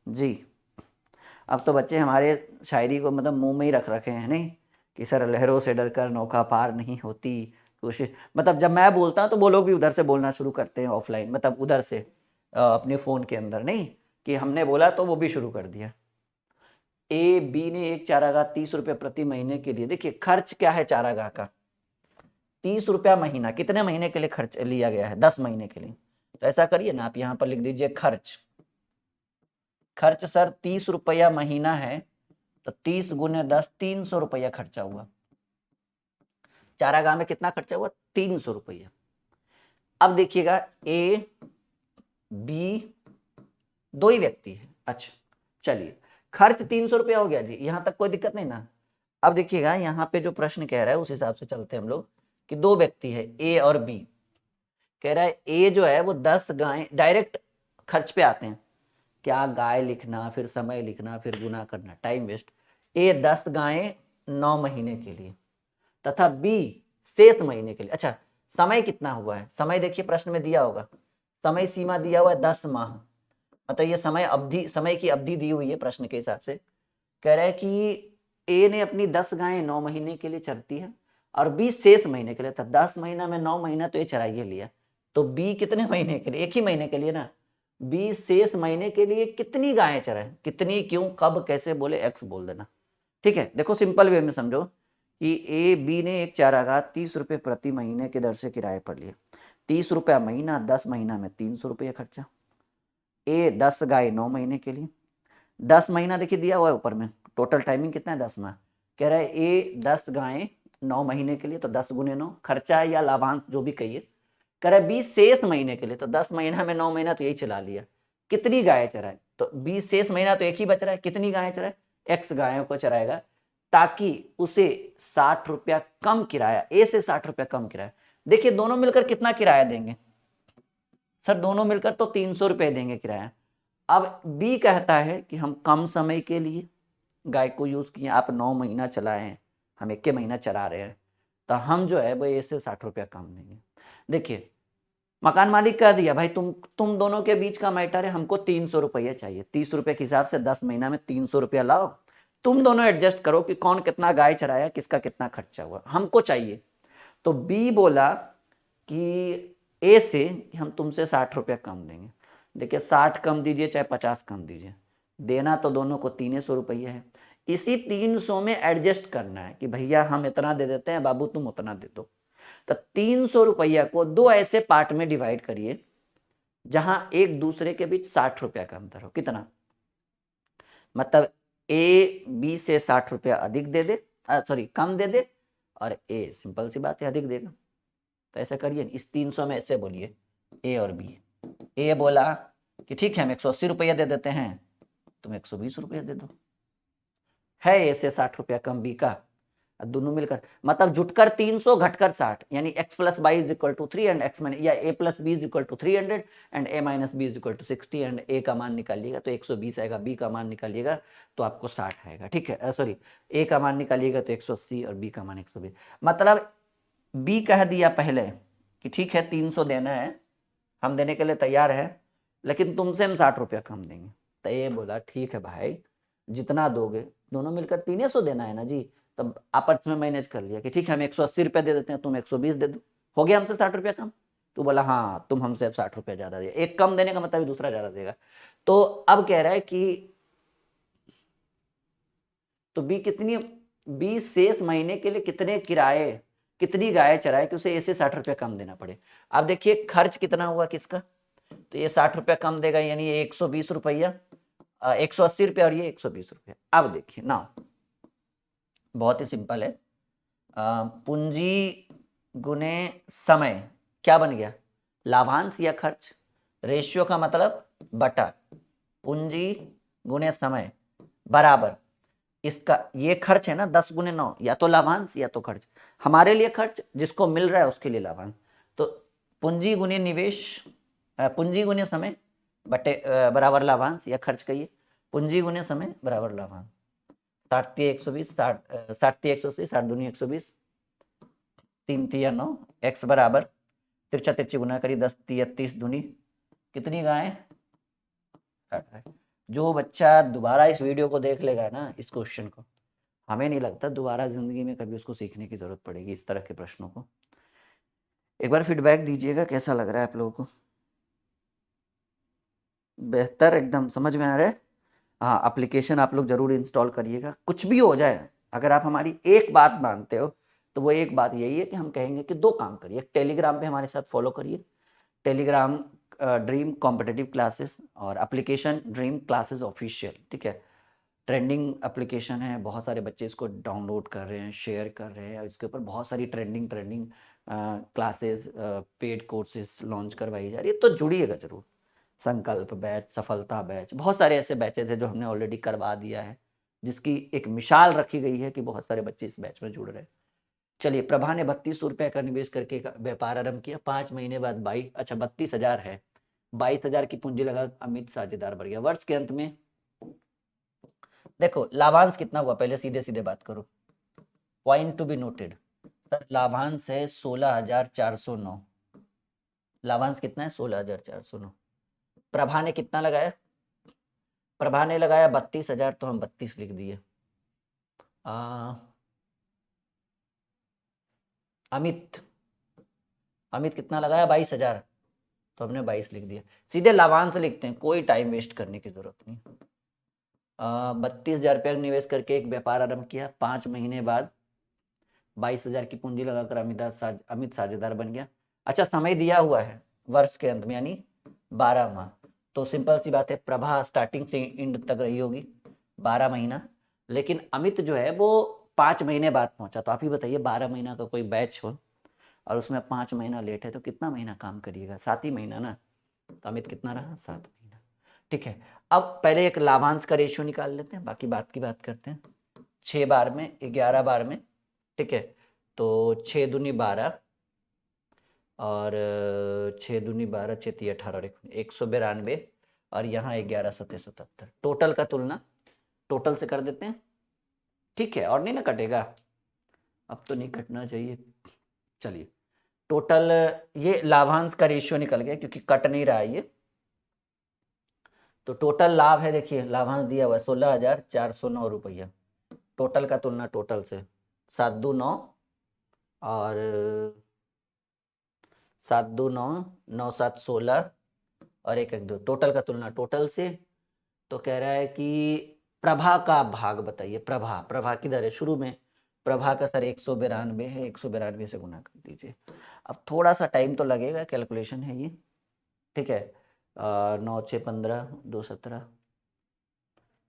जी। अब तो बच्चे हमारे शायरी को मतलब मुंह में ही रख रखे हैं, नहीं कि सर लहरों से डरकर नौका पार नहीं होती, कोशिश मतलब जब मैं बोलता हूँ तो वो लोग भी उधर से बोलना शुरू करते हैं ऑफलाइन, मतलब उधर से अपने फ़ोन के अंदर, नहीं कि हमने बोला तो वो भी शुरू कर दिया। ए बी ने एक चारागाह 30 रुपये प्रति महीने के लिए, देखिए खर्च क्या है चारागाह का, 30 रुपया महीना, कितने महीने के लिए खर्च लिया गया है, 10 महीने के लिए। तो ऐसा करिए ना, आप यहाँ पर लिख दीजिए खर्च। खर्च सर 30 रुपया महीना है, तो 30 गुने 10 300 रुपया खर्चा हुआ। चारागाह में कितना खर्चा हुआ, 300 रुपया। अब देखिएगा ए बी दो ही व्यक्ति है, अच्छा चलिए खर्च 300 रुपया हो गया जी, यहां तक कोई दिक्कत नहीं ना। अब देखिएगा यहाँ पे जो प्रश्न कह रहा है उस हिसाब से चलते हैं हम लोग कि 2 व्यक्ति है ए और बी। कह रहा है ए जो है वो 10 गाय, डायरेक्ट खर्च पे आते हैं, क्या गाय लिखना, फिर समय लिखना, फिर गुना करना, टाइम वेस्ट। ए 10 गायें 9 महीने के लिए, तथा बी शेष महीने के लिए। अच्छा समय कितना हुआ है, समय देखिए प्रश्न में दिया होगा, समय सीमा दिया हुआ है 10 माह, मतलब ये समय अवधि, समय की अवधि दी हुई है प्रश्न के हिसाब से। कह रहा है कि ए ने अपनी 10 गायें 9 महीने के लिए चरती है और बी शेष महीने के लिए, तो 10 महीना में 9 महीना तो ये चराइए लिया, तो बी कितने महीने के लिए, एक ही महीने के लिए ना, बी शेष महीने के लिए कितनी गायें चराए, कितनी, क्यों, कब, कैसे बोले, एक्स बोल देना, ठीक है। देखो सिंपल वे में समझो कि ए बी ने एक चारागाह 30 रुपये प्रति महीने के दर से किराए पर लिया, 30 रुपया महीना, 10 महीना में 300 रुपये खर्चा। ए 10 गाय 9 महीने के लिए, 10 महीना देखिए दिया हुआ है ऊपर में, टोटल टाइमिंग कितना है 10 माह। कह रहा है ए 10 गायें 9 महीने के लिए, तो 10 गुने 9 खर्चा या लाभांश जो भी कहिए। कह रहा है 20 शेष महीने के लिए, तो 10 महीना में 9 महीना तो यही चला लिया, कितनी गायें चराए, तो 20 शेष महीना तो एक ही बच रहा है, कितनी गायें चराए, एक्स गायों को चराएगा, ताकि उसे 60 रुपया कम किराया, ए से 60 रुपया कम किराया। देखिए दोनों मिलकर कितना किराया देंगे सर, दोनों मिलकर तो 300 रुपये देंगे किराया। अब बी कहता है कि हम कम समय के लिए गाय को यूज किए, आप 9 महीना चलाए हैं, हम 1 महीना चला रहे हैं, तो हम जो है वो ए से 60 रुपया कम देंगे। देखिए मकान मालिक कह दिया भाई तुम दोनों के बीच का मैटर है, हमको 300 रुपया चाहिए, 30 रुपये के हिसाब से 10 महीना में 300 रुपया लाओ, तुम दोनों एडजस्ट करो कि कौन कितना गाय चराया, किसका कितना खर्चा हुआ, हमको चाहिए। तो बी बोला कि ए से कि हम तुमसे 60 रुपया कम देंगे। देखिए 60 कम दीजिए चाहे 50 कम दीजिए, देना तो दोनों को 300 रुपया है, इसी 300 में एडजस्ट करना है कि भैया हम इतना दे देते हैं, बाबू तुम उतना दे दो। तो 300 रुपया को 2 ऐसे पार्ट में डिवाइड करिए जहां एक दूसरे के बीच 60 रुपया का अंतर हो, कितना, मतलब ए बी से 60 रुपया अधिक दे दे, सॉरी कम दे दे, और ए सिंपल सी बात है अधिक देगा। तो ऐसा करिए, इस 300 में ऐसे बोलिए ए और बी। ए बोला कि ठीक है हम 180 रुपया दे देते हैं, तुम 120 रुपया दे दो, है ए से 60 रुपया कम बी का, दोनों मिलकर मतलब जुटकर 300 घटकर 60, यानी x plus y is equal to 3 and x या a plus b is equal to 300 and a minus b is equal to 60 and a का मान निकालिएगा तो 120 आएगा, b का मान निकालिएगा तो आपको 60 आएगा, ठीक है, सॉरी a का मान निकालिएगा तो 180 और b का मान 120। मतलब b कह दिया पहले कि ठीक है 300 देना है, हम देने के लिए तैयार है, लेकिन तुमसे हम 60 रुपया कम देंगे। तो ये बोला ठीक है भाई जितना दोगे, दोनों मिलकर 300 देना है ना जी, तब आपस में मैनेज कर लिया कि ठीक है हम 180 रुपया दे देते हैं, तुम 120 दे दो, हो गया हमसे 60 रुपया कम। तो बोला हाँ तुम हमसे अब 60 रुपया ज्यादा दिया, एक कम देने का मतलब दूसरा ज्यादा देगा। तो अब कह रहा है कि तो बी शेष महीने के लिए कितने किराए, कितनी गाय चराए कि उसे ऐसे 60 रुपया कम देना पड़े। अब देखिए खर्च कितना हुआ किसका, तो ये 60 रुपया कम देगा, यानी ये 120 रुपया, 180 रुपया और ये 120 रुपया। अब देखिए ना बहुत ही सिंपल है, पूंजी गुने समय क्या बन गया, लाभांश या खर्च। रेशियो का मतलब बटा पूंजी गुणे समय बराबर इसका, ये खर्च है ना 10 गुने 9, या तो लाभांश या तो खर्च। हमारे लिए खर्च, जिसको मिल रहा है उसके लिए लाभांश। तो पूंजी गुने निवेश, पूंजी गुने समय बटे बराबर लाभांश या खर्च कहिए, पूंजी गुने समय बराबर लाभांश। 60 120 60 दूनी 120 3 तिया 9 x बराबर तिरछा तिरछी गुना करी 10 तिया 30 दूनी कितनी गाय 60। जो बच्चा दोबारा इस वीडियो को देख लेगा ना, इस क्वेश्चन को, हमें नहीं लगता दोबारा जिंदगी में कभी उसको सीखने की जरूरत पड़ेगी इस तरह के प्रश्नों को। एक बार फीडबैक दीजिएगा कैसा लग रहा है आप लोगों को। बेहतर, एकदम समझ में आ रहा है। हाँ, एप्लीकेशन आप लोग जरूर इंस्टॉल करिएगा, कुछ भी हो जाए अगर आप हमारी एक बात मानते हो तो वो एक बात यही है कि हम कहेंगे कि 2 काम करिए। टेलीग्राम पे हमारे साथ फॉलो करिए, टेलीग्राम ड्रीम कॉम्पिटिटिव क्लासेस, और एप्लीकेशन ड्रीम क्लासेस ऑफिशियल, ठीक है। ट्रेंडिंग एप्लीकेशन है, बहुत सारे बच्चे इसको डाउनलोड कर रहे हैं, शेयर कर रहे हैं, इसके ऊपर बहुत सारी trending classes paid courses launch करवाई जा रही है, तो जुड़िएगा जरूर। संकल्प बैच, सफलता बैच, बहुत सारे ऐसे बैचेज हैं जो हमने ऑलरेडी करवा दिया है, जिसकी एक मिसाल रखी गई है कि बहुत सारे बच्चे इस बैच में जुड़ रहे हैं। चलिए, प्रभा ने 3200 का निवेश करके व्यापार आरंभ किया, 5 महीने बाद 32,000 है, 22,000 की पूंजी लगा अमित साझेदार बढ़ गया। वर्ष के अंत में देखो लाभांश कितना हुआ, पहले सीधे सीधे बात करो, point to be noted. Sir लाभांश है 16,409, लाभांश कितना है 16,409। प्रभा ने कितना लगाया, प्रभा ने लगाया 32,000, तो हम 32 लिख दिए। अमित, अमित कितना लगाया 22,000, तो हमने 22 लिख दिया। सीधे लाभांश लिखते हैं, कोई टाइम वेस्ट करने की जरूरत नहीं। 32,000 रुपया निवेश करके एक व्यापार आरंभ किया, 5 महीने बाद 22,000 की पूंजी लगाकर अमित साझेदार बन गया। अच्छा, समय दिया हुआ है वर्ष के अंत में, यानी 12 माह। तो सिंपल सी बात है, प्रभा स्टार्टिंग से एंड तक रही होगी 12 महीना, लेकिन अमित जो है वो 5 महीने बाद पहुंचा। तो आप ही बताइए, 12 महीना का कोई बैच हो और उसमें 5 महीना लेट है तो कितना महीना काम करिएगा, 7 ही महीना ना। तो अमित कितना रहा, 7 महीना, ठीक है। अब पहले एक लाभांश का रेशियो निकाल लेते हैं, बाकी बात की बात करते हैं। 6 बार में 11 बार में, ठीक है, तो 6 दूनी 12 और 6 दूनी 12 6 3 18 192, और यहाँ 11 7 77। टोटल का तुलना टोटल से कर देते हैं, ठीक है, और नहीं ना कटेगा, अब तो नहीं कटना चाहिए। चलिए, टोटल ये लाभांश का रेशियो निकल गया क्योंकि कट नहीं रहा है ये। तो टोटल लाभ है, देखिए लाभांश दिया हुआ है 16,409 रुपया। टोटल का तुलना टोटल से, 7 2 9 और 7 2 9 9 7 16 और 1 1 2, टोटल का तुलना टोटल से। तो कह रहा है कि प्रभा का भाग बताइए, प्रभा, प्रभा किधर है शुरू में, प्रभा का सर 192 है, 192 से गुना कर दीजिए। अब थोड़ा सा टाइम तो लगेगा, कैलकुलेशन है ये, ठीक है। 9 6 15 2 17,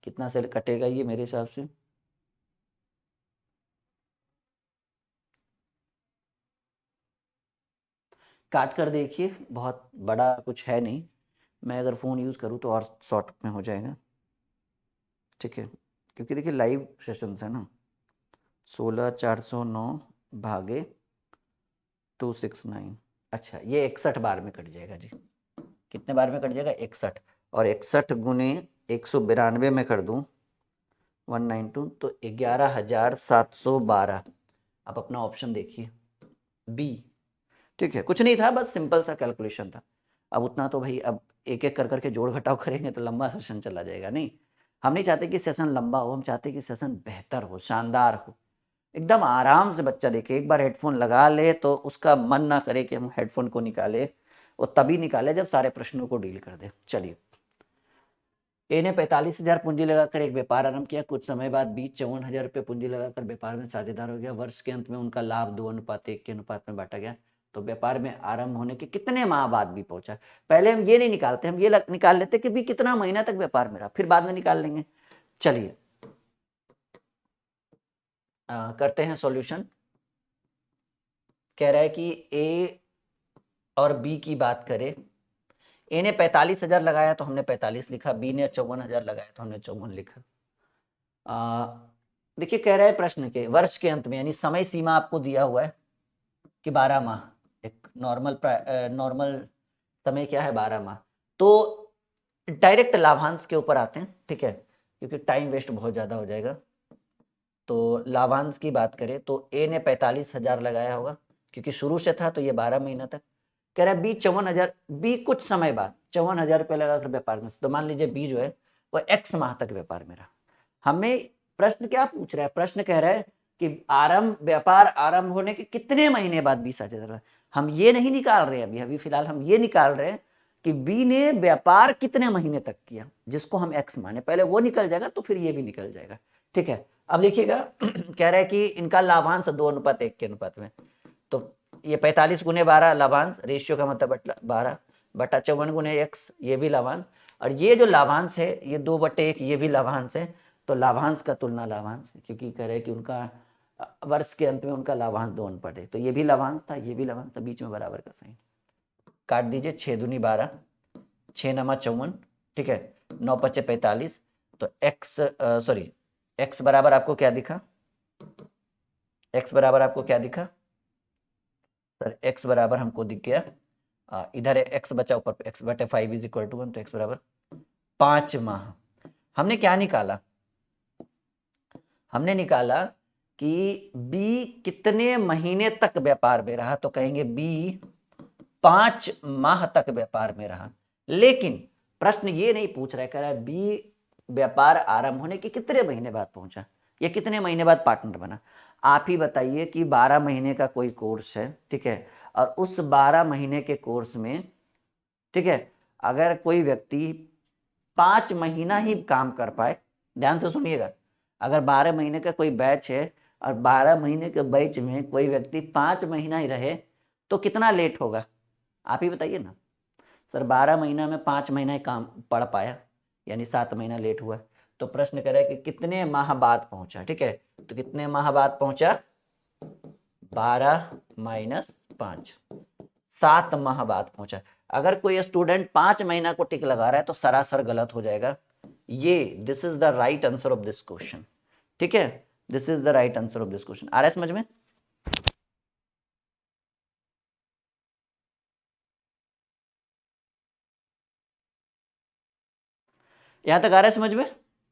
कितना से कटेगा ये मेरे हिसाब से, काट कर देखिए, बहुत बड़ा कुछ है नहीं, मैं अगर फ़ोन यूज़ करूँ तो और शॉर्ट में हो जाएगा, ठीक है, क्योंकि देखिए लाइव सेशंस है ना। 16,409 भागे 269, अच्छा ये 61 बार में कट जाएगा जी। कितने बार में कट जाएगा, 61, और 61 गुने 192 में कर दूं 192, तो 11,712। आप अपना ऑप्शन देखिए बी, ठीक है, कुछ नहीं था, बस सिंपल सा कैलकुलेशन था। अब उतना तो भाई, अब एक एक कर करके जोड़ घटाव करेंगे तो लंबा सेशन चला जाएगा। नहीं, हम नहीं चाहते कि सेशन लंबा हो, हम चाहते कि सेशन बेहतर हो, शानदार हो, एकदम आराम से बच्चा देखे। एक बार हेडफोन लगा ले तो उसका मन ना करे कि हम हेडफोन को निकाले, वो तभी निकाले जब सारे प्रश्नों को डील कर दे। चलिए, ए ने 45,000 पूंजी लगाकर एक व्यापार आरंभ किया, कुछ समय बाद 54,000 रुपये पूंजी लगाकर व्यापार में साझेदार हो गया। वर्ष के अंत में उनका लाभ 2:1 के अनुपात में बांटा गया। तो व्यापार में आरंभ होने के कितने माह बाद भी पहुंचा। पहले हम ये नहीं निकालते, हम ये निकाल लेते कि भी कितना महीना तक व्यापार में रहा, फिर बाद में निकाल लेंगे। चलिए करते हैं सॉल्यूशन। कह रहा है कि ए और बी की बात करें, ए ने 45,000 लगाया तो हमने 45 लिखा, बी ने 54,000 लगाया तो हमने 54 लिखा। देखिए कह रहा है प्रश्न के वर्ष के अंत में, यानी समय सीमा आपको दिया हुआ है कि 12 माह, एक नॉर्मल समय क्या है 12 माह। तो डायरेक्ट लाभांश के ऊपर आते हैं, ठीक है, क्योंकि टाइम वेस्ट बहुत ज़्यादा हो जाएगा। तो लाभांश की बात करें तो ए ने 45,000 लगाया होगा, क्योंकि शुरू से था तो ये 12 महीना तक। कह रहा है बी 54,000, बी कुछ समय बाद 54,000 रुपये लगाकर व्यापार में, तो मान लीजिए बी जो है वो एक्स माह तक व्यापार में रहा। हमें प्रश्न क्या पूछ रहा है, प्रश्न कह रहा है कि व्यापार आरंभ होने के कितने महीने बाद 20,000। हम ये नहीं निकाल रहे हैं अभी फिलहाल हम ये निकाल रहे हैं कि बी ने व्यापार कितने महीने तक किया, जिसको हम एक्स माने, पहले वो निकल जाएगा तो फिर ये भी निकल जाएगा, ठीक है। अब देखिएगा कह रहा है कि इनका लाभांश 2:1 के अनुपात में, तो ये 45 गुने 12 लाभांश, रेशियो का मतलब 12 बटा 54 गुने एक्स, ये भी लाभांश, और ये जो लाभांश है ये 2/1 ये भी लाभांश है। तो लाभांश का तुलना लाभांश, क्योंकि कह रहे हैं कि उनका वर्ष के अंत में उनका लाभांश 2:1, तो ये भी लाभांश था ये भी लाभांश था, बीच में बराबर का साइन काट दीजिए। 6 दूनी 12, 6 नमा 54, ठीक है, 9 पचे 45, तो एक्स बराबर आपको क्या दिखा, एक्स बराबर आपको क्या दिखा सर, एक्स बराबर हमको दिख गया, इधर एक्स बचा ऊपर x/5 = 1, तो एक्स बराबर 5 माह। हमने क्या निकाला, हमने निकाला कि बी कितने महीने तक व्यापार में रहा, तो कहेंगे बी 5 माह तक व्यापार में रहा। लेकिन प्रश्न ये नहीं पूछ रहा है, कह रहा है बी व्यापार आरंभ होने के कितने महीने बाद पहुंचा, ये कितने महीने बाद पार्टनर बना। आप ही बताइए कि 12 महीने का कोई कोर्स है, ठीक है, और उस 12 महीने के कोर्स में, ठीक है, अगर कोई व्यक्ति 5 महीना ही काम कर पाए, ध्यान से सुनिएगा, अगर 12 महीने का कोई बैच है और 12 महीने के बैच में कोई व्यक्ति 5 महीना ही रहे तो कितना लेट होगा, आप ही बताइए ना। सर 12 महीना में 5 महीना ही काम पढ़ पाया, यानी 7 महीना लेट हुआ। तो प्रश्न कर रहा है कि कितने माह बाद पहुंचा, ठीक है, तो कितने माह बाद पहुंचा, 12 - 5, 7 माह बाद पहुंचा। अगर कोई स्टूडेंट 5 महीना को टिक लगा रहा है तो सरासर गलत हो जाएगा। ये this is the right answer of this question, ठीक है, this is the right answer of this question. आ रहा है समझ में, यहां तक आ रहा है समझ में,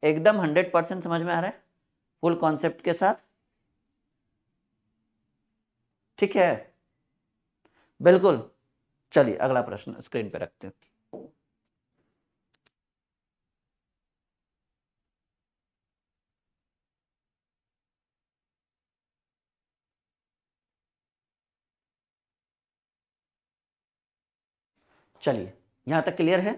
एकदम 100% समझ में आ रहा है, फुल कॉन्सेप्ट के साथ, ठीक है, बिल्कुल। चलिए अगला प्रश्न स्क्रीन पे रखते हैं। चलिए यहां तक क्लियर है।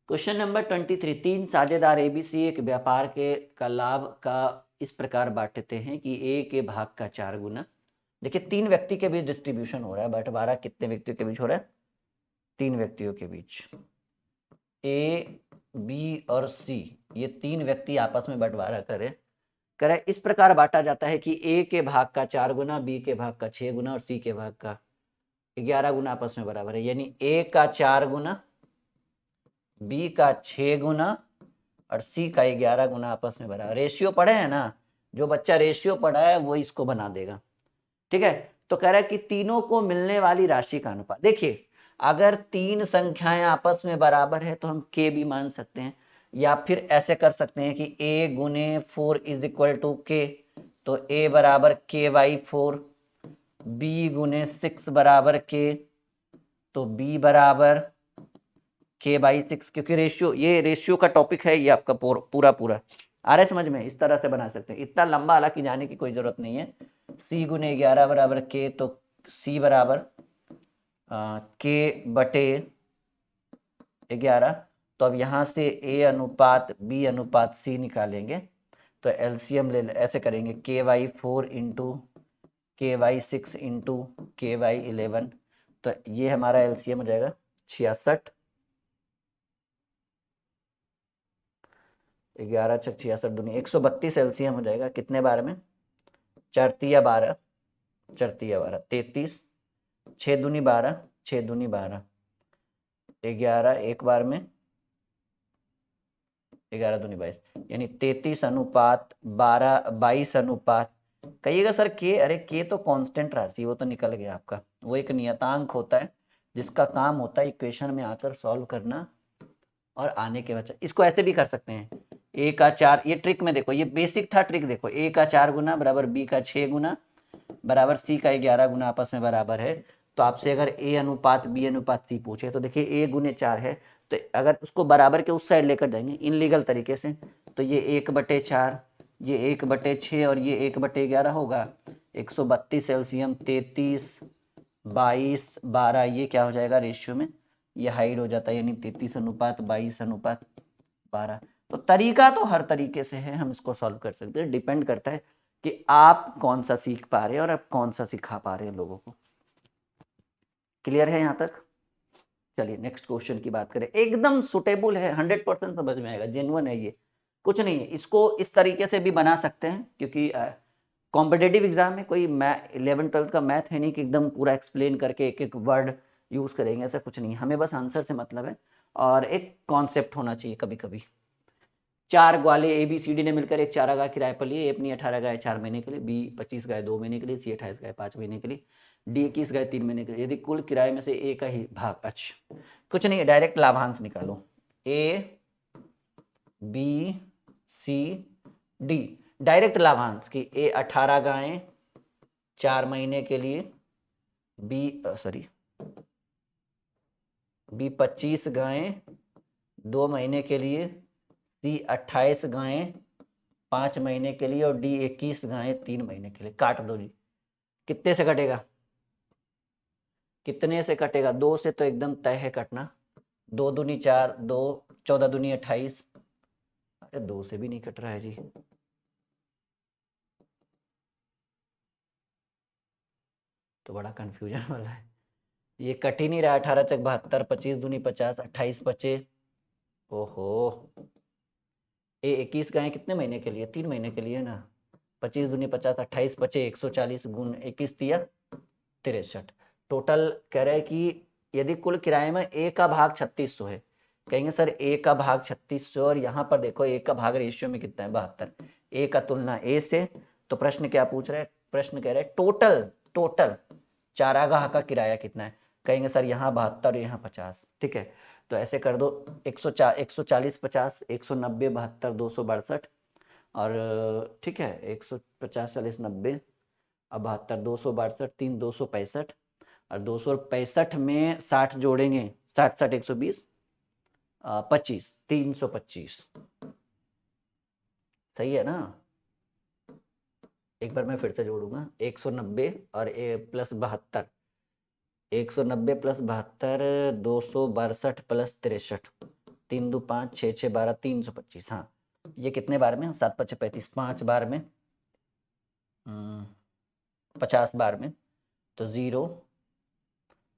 क्वेश्चन नंबर 23, 3 साझेदार एबीसी एक व्यापार के का लाभ का इस प्रकार बांटते हैं कि ए के भाग का 4 गुना। देखिए 3 व्यक्ति के बीच डिस्ट्रीब्यूशन हो रहा है, बंटवारा कितने व्यक्तियों के बीच हो रहा है, 3 व्यक्तियों के बीच, ए बी और सी, ये 3 व्यक्ति आपस में बंटवारा करे इस प्रकार बांटा जाता है कि ए के भाग का 4 गुना, बी के भाग का 6 गुना और सी के भाग का 11 गुना आपस में बराबर है, यानी ए का 4 गुना, बी का 6 गुना और सी का 11 गुना आपस में बराबर। रेशियो पढ़े हैं ना, जो बच्चा रेशियो पढ़ा है वो इसको बना देगा, ठीक है। तो कह रहा है कि तीनों को मिलने वाली राशि का अनुपात, देखिए अगर 3 संख्याएं आपस में बराबर है तो हम के भी मान सकते हैं, या फिर ऐसे कर सकते हैं कि a गुने 4 = k, तो a बराबर k/4, b गुने 6 बराबर k, तो b बराबर k/6, क्योंकि रेशियो, ये रेशियो का टॉपिक है, ये आपका पूरा पूरा आ रहा है समझ में, इस तरह से बना सकते हैं, इतना लंबा हालांकि जाने की कोई जरूरत नहीं है। c गुने 11 बराबर k, तो c बराबर k/11। तो अब यहाँ से a अनुपात b अनुपात c निकालेंगे, तो एलसीएम ले ऐसे करेंगे, k/4 into k/6 into k/11, तो ये हमारा एलसीएम हो जाएगा 66, 11 छक 66 दूनी 132 एलसीएम हो जाएगा, कितने बार में, 4 × 12, 4 × 12 33, 6 दूनी 12, 6 दूनी 12, 11 एक बार में, 11 दूनी 22, यानी 33 अनुपात 12, 22 अनुपात। कहिएगा सर के, अरे के तो कांस्टेंट राशि, वो तो निकल गया आपका, वो एक नियतांक होता है जिसका काम होता है इक्वेशन में आकर सॉल्व करना और आने के बाद। इसको ऐसे भी कर सकते हैं, ए का 4, ये ट्रिक में देखो, ये बेसिक था ट्रिक, देखो ए का 4 गुना बराबर बी का 6 गुना बराबर सी का 11 गुना आपस में बराबर है। तो आपसे अगर ए अनुपात बी अनुपात सी पूछे तो देखिए ए गुने 4 है, तो अगर उसको बराबर के उस साइड लेकर जाएंगे इनलीगल तरीके से, तो ये 1/4, ये 1/6 और ये 1/11 होगा। 132 एलसीएम 33, 22, 12, ये क्या हो जाएगा रेशियो में, ये हाइड हो जाता है, यानी 33 अनुपात 22 अनुपात 12। तो तरीका तो हर तरीके से है, हम इसको सॉल्व कर सकते हैं, डिपेंड करता है कि आप कौन सा सीख पा रहे हैं और आप कौन सा सिखा पा रहे हैं लोगों को। क्लियर है यहाँ तक? चलिए नेक्स्ट क्वेश्चन की बात करें, एकदम सुटेबल है, 100% समझ में आएगा, जेन्युइन है ये, कुछ नहीं है। इसको इस तरीके से भी बना सकते हैं, क्योंकि कॉम्पिटेटिव एग्जाम में कोई 11th-12th का मैथ है नहीं कि एकदम पूरा एक्सप्लेन करके एक एक वर्ड यूज करेंगे, ऐसा कुछ नहीं, हमें बस आंसर से मतलब है और एक कॉन्सेप्ट होना चाहिए। कभी कभी 4 ग्वाले ABCD ने मिलकर एक चारागाह किराए पर लिए, ए अपनी 18 गाय 4 महीने के लिए, बी 25 गाय 2 महीने के लिए, सी 28 गाय 5 महीने के लिए, डी 21 गाय 3 महीने के लिए, यदि कुल किराए में से ए का ही भाग, अच्छा कुछ नहीं, डायरेक्ट लाभांश निकालो, A B C D, direct लाभांश की ए 18 गायें 4 महीने के लिए, बी सॉरी बी 25 गायें 2 महीने के लिए, सी 28 गायें 5 महीने के लिए और डी 21 गायें 3 महीने के लिए। काट दो जी, कितने से कटेगा, कितने से कटेगा, 2 से तो एकदम तय है कटना, 2 दूनी 4, 2 14 दूनी 28, अरे 2 से भी नहीं कट रहा है जी, तो बड़ा कंफ्यूजन वाला है, ये कट ही नहीं रहा। 18 चक 72, 25 दूनी 50, 28 बचे, ओहो, ए 21 गायें कितने महीने के लिए, 3 महीने के लिए ना, 25 दूनी 50, 28 बचे, 140 गुण 21 तिया 63, टोटल कह रहे हैं कि यदि कुल किराए में ए का भाग 3600 है, कहेंगे सर ए का भाग 3600 और यहाँ पर देखो ए का भाग रेशियो में कितना है 72, ए का तुलना ए से, तो प्रश्न क्या पूछ रहा है, प्रश्न कह रहे हैं टोटल टोटल चारागाह का किराया कितना है, कहेंगे सर यहाँ 72 यहाँ 50, ठीक है, तो ऐसे कर दो 140 140 50 190 72 262 और ठीक है 150 40 90 अब 72 262 3 265 और 265 में 60 जोड़ेंगे, 60 60 120 25 325, सही है ना। एक बार मैं फिर से जोड़ूंगा, 190 और ए प्लस 72, 190 प्लस 72 262 प्लस 63, 3 2 5 6 6 12 325, हाँ ये कितने बार में, 7 5 35, 5 बार में 50 बार में, तो 0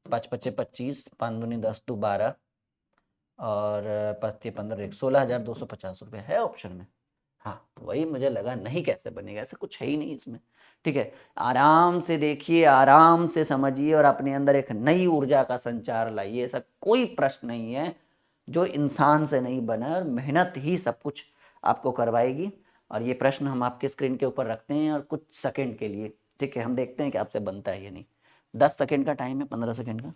5 5 25, 5 दूनी 10 2 12 और 5 15 16,250 रुपये है ऑप्शन में। हाँ वही मुझे लगा, नहीं कैसे बनेगा, ऐसा कुछ है ही नहीं इसमें, ठीक है। आराम से देखिए, आराम से समझिए और अपने अंदर एक नई ऊर्जा का संचार लाइए, ऐसा कोई प्रश्न नहीं है जो इंसान से नहीं बना है और मेहनत ही सब कुछ आपको करवाएगी। और ये प्रश्न हम आपके स्क्रीन के ऊपर रखते हैं और कुछ सेकंड के लिए, ठीक है, हम देखते हैं कि आपसे बनता है या नहीं। 10 सेकंड का टाइम है, 15 सेकंड का।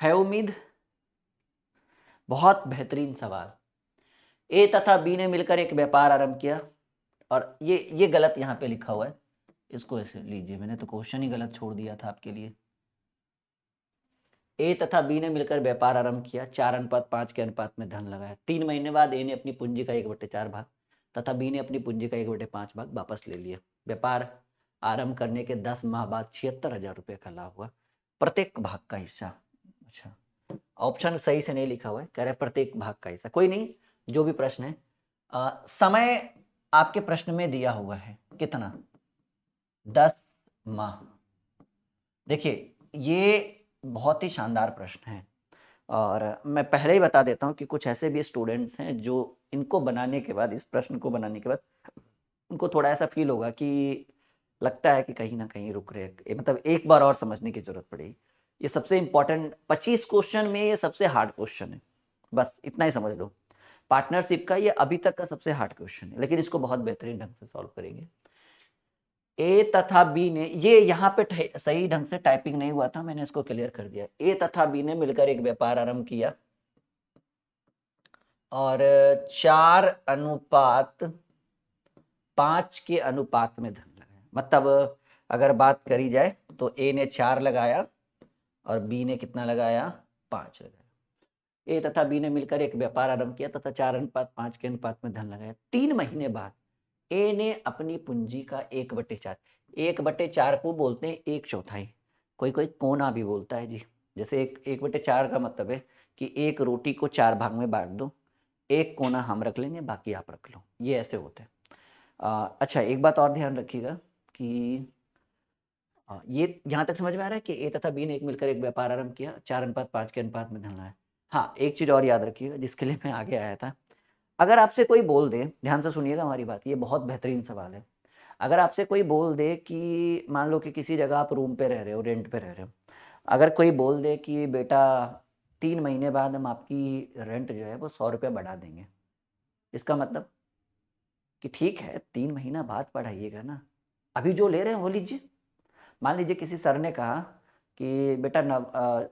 है उम्मीद? बहुत बेहतरीन सवाल। ए तथा बी ने मिलकर एक व्यापार आरंभ किया, और ये गलत यहाँ पे लिखा हुआ है, इसको ऐसे लीजिए, मैंने तो क्वेश्चन ही गलत छोड़ दिया था आपके लिए। ए तथा बी ने मिलकर व्यापार आरंभ किया, 4:5 के अनुपात में धन लगाया। 3 महीने बाद ए ने अपनी पूंजी का 1/4 भाग तथा बी ने अपनी पूंजी का 1/5 भाग वापस ले लिया। व्यापार आरंभ करने के 10 माह बाद 76,000 रुपये का लाभ हुआ। प्रत्येक भाग का हिस्सा, अच्छा ऑप्शन सही से नहीं लिखा हुआ है, कह रहे प्रत्येक भाग का हिस्सा, कोई नहीं, जो भी प्रश्न है। समय आपके प्रश्न में दिया हुआ है कितना, 10 माह। देखिए ये बहुत ही शानदार प्रश्न है, और मैं पहले ही बता देता हूँ कि कुछ ऐसे भी स्टूडेंट्स हैं जो इनको बनाने के बाद, इस प्रश्न को बनाने के बाद उनको थोड़ा ऐसा फील होगा कि लगता है कि कहीं ना कहीं रुक रहे, मतलब एक बार और समझने की जरूरत पड़ेगी। ये सबसे इंपॉर्टेंट 25 क्वेश्चन में ये सबसे हार्ड क्वेश्चन है, बस इतना ही समझ लो। पार्टनरशिप का ये अभी तक का सबसे हार्ड क्वेश्चन है, लेकिन इसको बहुत बेहतरीन ढंग से सॉल्व करेंगे। ए तथा बी ने, ये यहाँ पे सही ढंग से टाइपिंग नहीं हुआ था, मैंने इसको क्लियर कर दिया। ए तथा बी ने मिलकर एक व्यापार आरंभ किया और 4:5 के अनुपात में धन लगाया। मतलब अगर बात करी जाए तो ए ने 4 लगाया और बी ने कितना लगाया, 5 लगाया। ए तथा बी ने मिलकर एक व्यापार आरंभ किया तथा 4:5 के अनुपात में धन लगाया। 3 महीने बाद ए ने अपनी पूंजी का 1/4, 1/4 को बोलते हैं 1/4, कोई कोई कोना भी बोलता है जी। जैसे 1/4 का मतलब है कि एक रोटी को 4 भाग में बांट दो, एक कोना हम रख लेंगे, बाकी आप रख लो, ये ऐसे होते हैं। अच्छा एक बात और ध्यान रखिएगा कि ये यहाँ तक समझ में आ रहा है कि ए तथा बी ने एक मिलकर एक व्यापार आरंभ किया, 4:5 के अनुपात में धन लगाया। हाँ एक चीज और याद रखिएगा जिसके लिए मैं आगे आया था। अगर आपसे कोई बोल दे, ध्यान से सुनिएगा हमारी बात, ये बहुत बेहतरीन सवाल है। अगर आपसे कोई बोल दे कि मान लो कि किसी जगह आप रूम पे रह रहे हो, रेंट पे रह रहे हो, अगर कोई बोल दे कि बेटा 3 महीने बाद हम आपकी रेंट जो है वो 100 रुपये बढ़ा देंगे, इसका मतलब कि ठीक है 3 महीना बाद बढ़ाइएगा ना, अभी जो ले रहे हैं वो लीजिए। मान लीजिए किसी सर ने कहा कि बेटा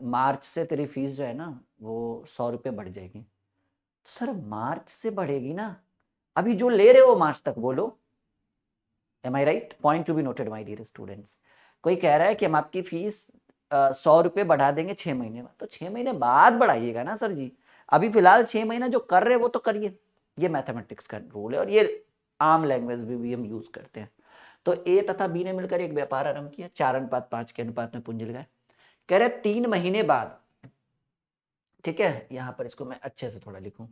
मार्च से तेरी फीस जो है ना वो 100 रुपये बढ़ जाएगी, सर मार्च से बढ़ेगी ना, अभी जो ले रहे हो मार्च तक बोलो। Am I right? Point to be noted my dear students. कोई कह रहा है कि हम आपकी फीस 100 रुपये बढ़ा देंगे 6 महीने बाद, तो 6 महीने बाद बढ़ाइएगा ना सर जी, अभी फिलहाल 6 महीना जो कर रहे हैं वो तो करिए। ये मैथमेटिक्स का रूल है और ये आम लैंग्वेज भी हम यूज करते हैं। तो ए तथा बी ने मिलकर एक व्यापार आरंभ किया, 4:5 के अनुपात में पूंजी लगाए। कह रहे 3 महीने बाद, ठीक है, यहां पर इसको मैं अच्छे से थोड़ा लिखूं,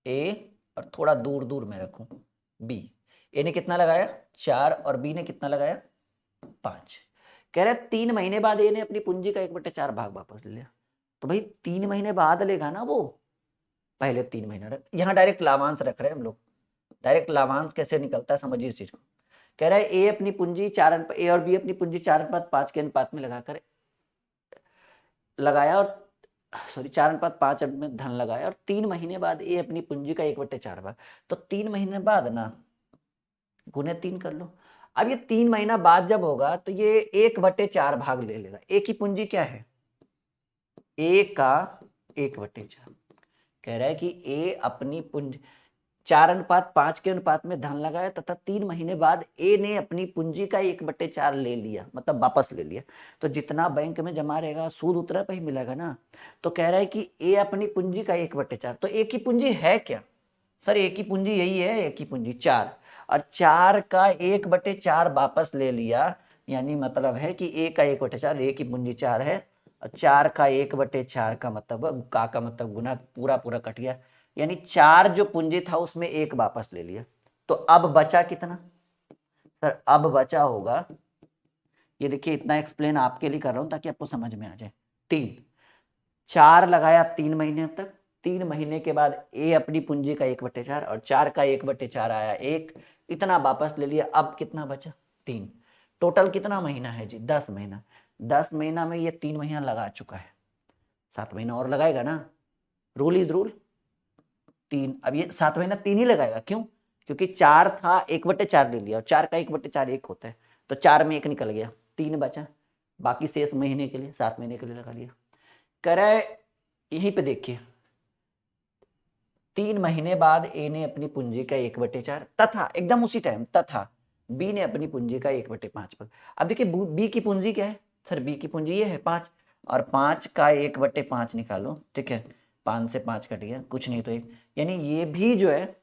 ए और थोड़ा दूर दूर में रखूं बी। ए ने कितना लगाया 4 और बी ने कितना लगाया 5। कह रहे 3 महीने बाद ए ने अपनी पूंजी का 1/4 भाग वापस ले लिया। तो भाई 3 महीने बाद लेगा ना वो, पहले 3 महीने रख, यहाँ डायरेक्ट लाभांश रख रहे हैं हम लोग। डायरेक्ट लाभांश कैसे निकलता है समझिए इस चीज को। कह रहा है ए अपनी पूंजी ए और बी अपनी पूंजी 4:5 के अनुपात में लगाकर लगाया, और सॉरी 4:5 में धन लगाया, और 3 महीने बाद ए अपनी पूंजी का 1/4 भाग, तो 3 महीने बाद ना गुने 3 कर लो। अब ये 3 महीना बाद जब होगा तो ये 1/4 भाग ले लेगा। ए की पूंजी क्या है, ए का 1/4। कह रहा है कि ए अपनी पूंजी 4:5 के अनुपात में धन लगाया तथा 3 महीने बाद ए ने अपनी पूंजी का 1/4 ले लिया, मतलब वापस ले लिया। तो जितना बैंक में जमा रहेगा सूद उतना पे ही मिलेगा ना। तो कह रहा है कि ए अपनी पूंजी का 1/4, तो ए की पूंजी है क्या, सर ए की पूंजी यही है, ए की पूंजी 4, और 4 का 1/4 वापस ले लिया, यानी मतलब है कि ए का 1/4, ए की पूंजी 4 है, और 4 का 1/4 का मतलब का मतलब गुना पूरा पूरा कट गया, यानी 4 जो पूंजी था उसमें 1 वापस ले लिया। तो अब बचा कितना, सर अब बचा होगा, ये देखिए इतना एक्सप्लेन आपके लिए कर रहा हूं ताकि आपको समझ में आ जाए। 3, 4 लगाया 3 महीने तक, 3 महीने के बाद ए अपनी पूंजी का 1/4 और 4 का 1/4 आया 1, इतना वापस ले लिया। अब कितना बचा 3। टोटल कितना महीना है जी, 10 महीना। 10 महीना में ये 3 महीना लगा चुका है, 7 महीना और लगाएगा ना, रूल इज रूल। 3, अब ये 7 महीना 3 ही लगाएगा, क्यों, क्योंकि 4 था 1/4 ले लिया, और 4 का 1/4 1 होता है, तो 4 में 1 निकल गया, 3 बचा। बाकी शेष महीने के लिए 7 महीने के लिए लगा लिया। कह रहा है यहीं पे देखिए 3 महीने बाद ए ने अपनी पूंजी का 1/4 तथा एकदम उसी टाइम तथा बी ने अपनी पूंजी का 1/5 भाग। अब देखिए बी की पूंजी क्या है सर, बी की पूंजी ये है 5 और 5 का 1/5 निकालो, ठीक है 5 से 5 कट गया कुछ नहीं तो 1, यानी ये भी जो है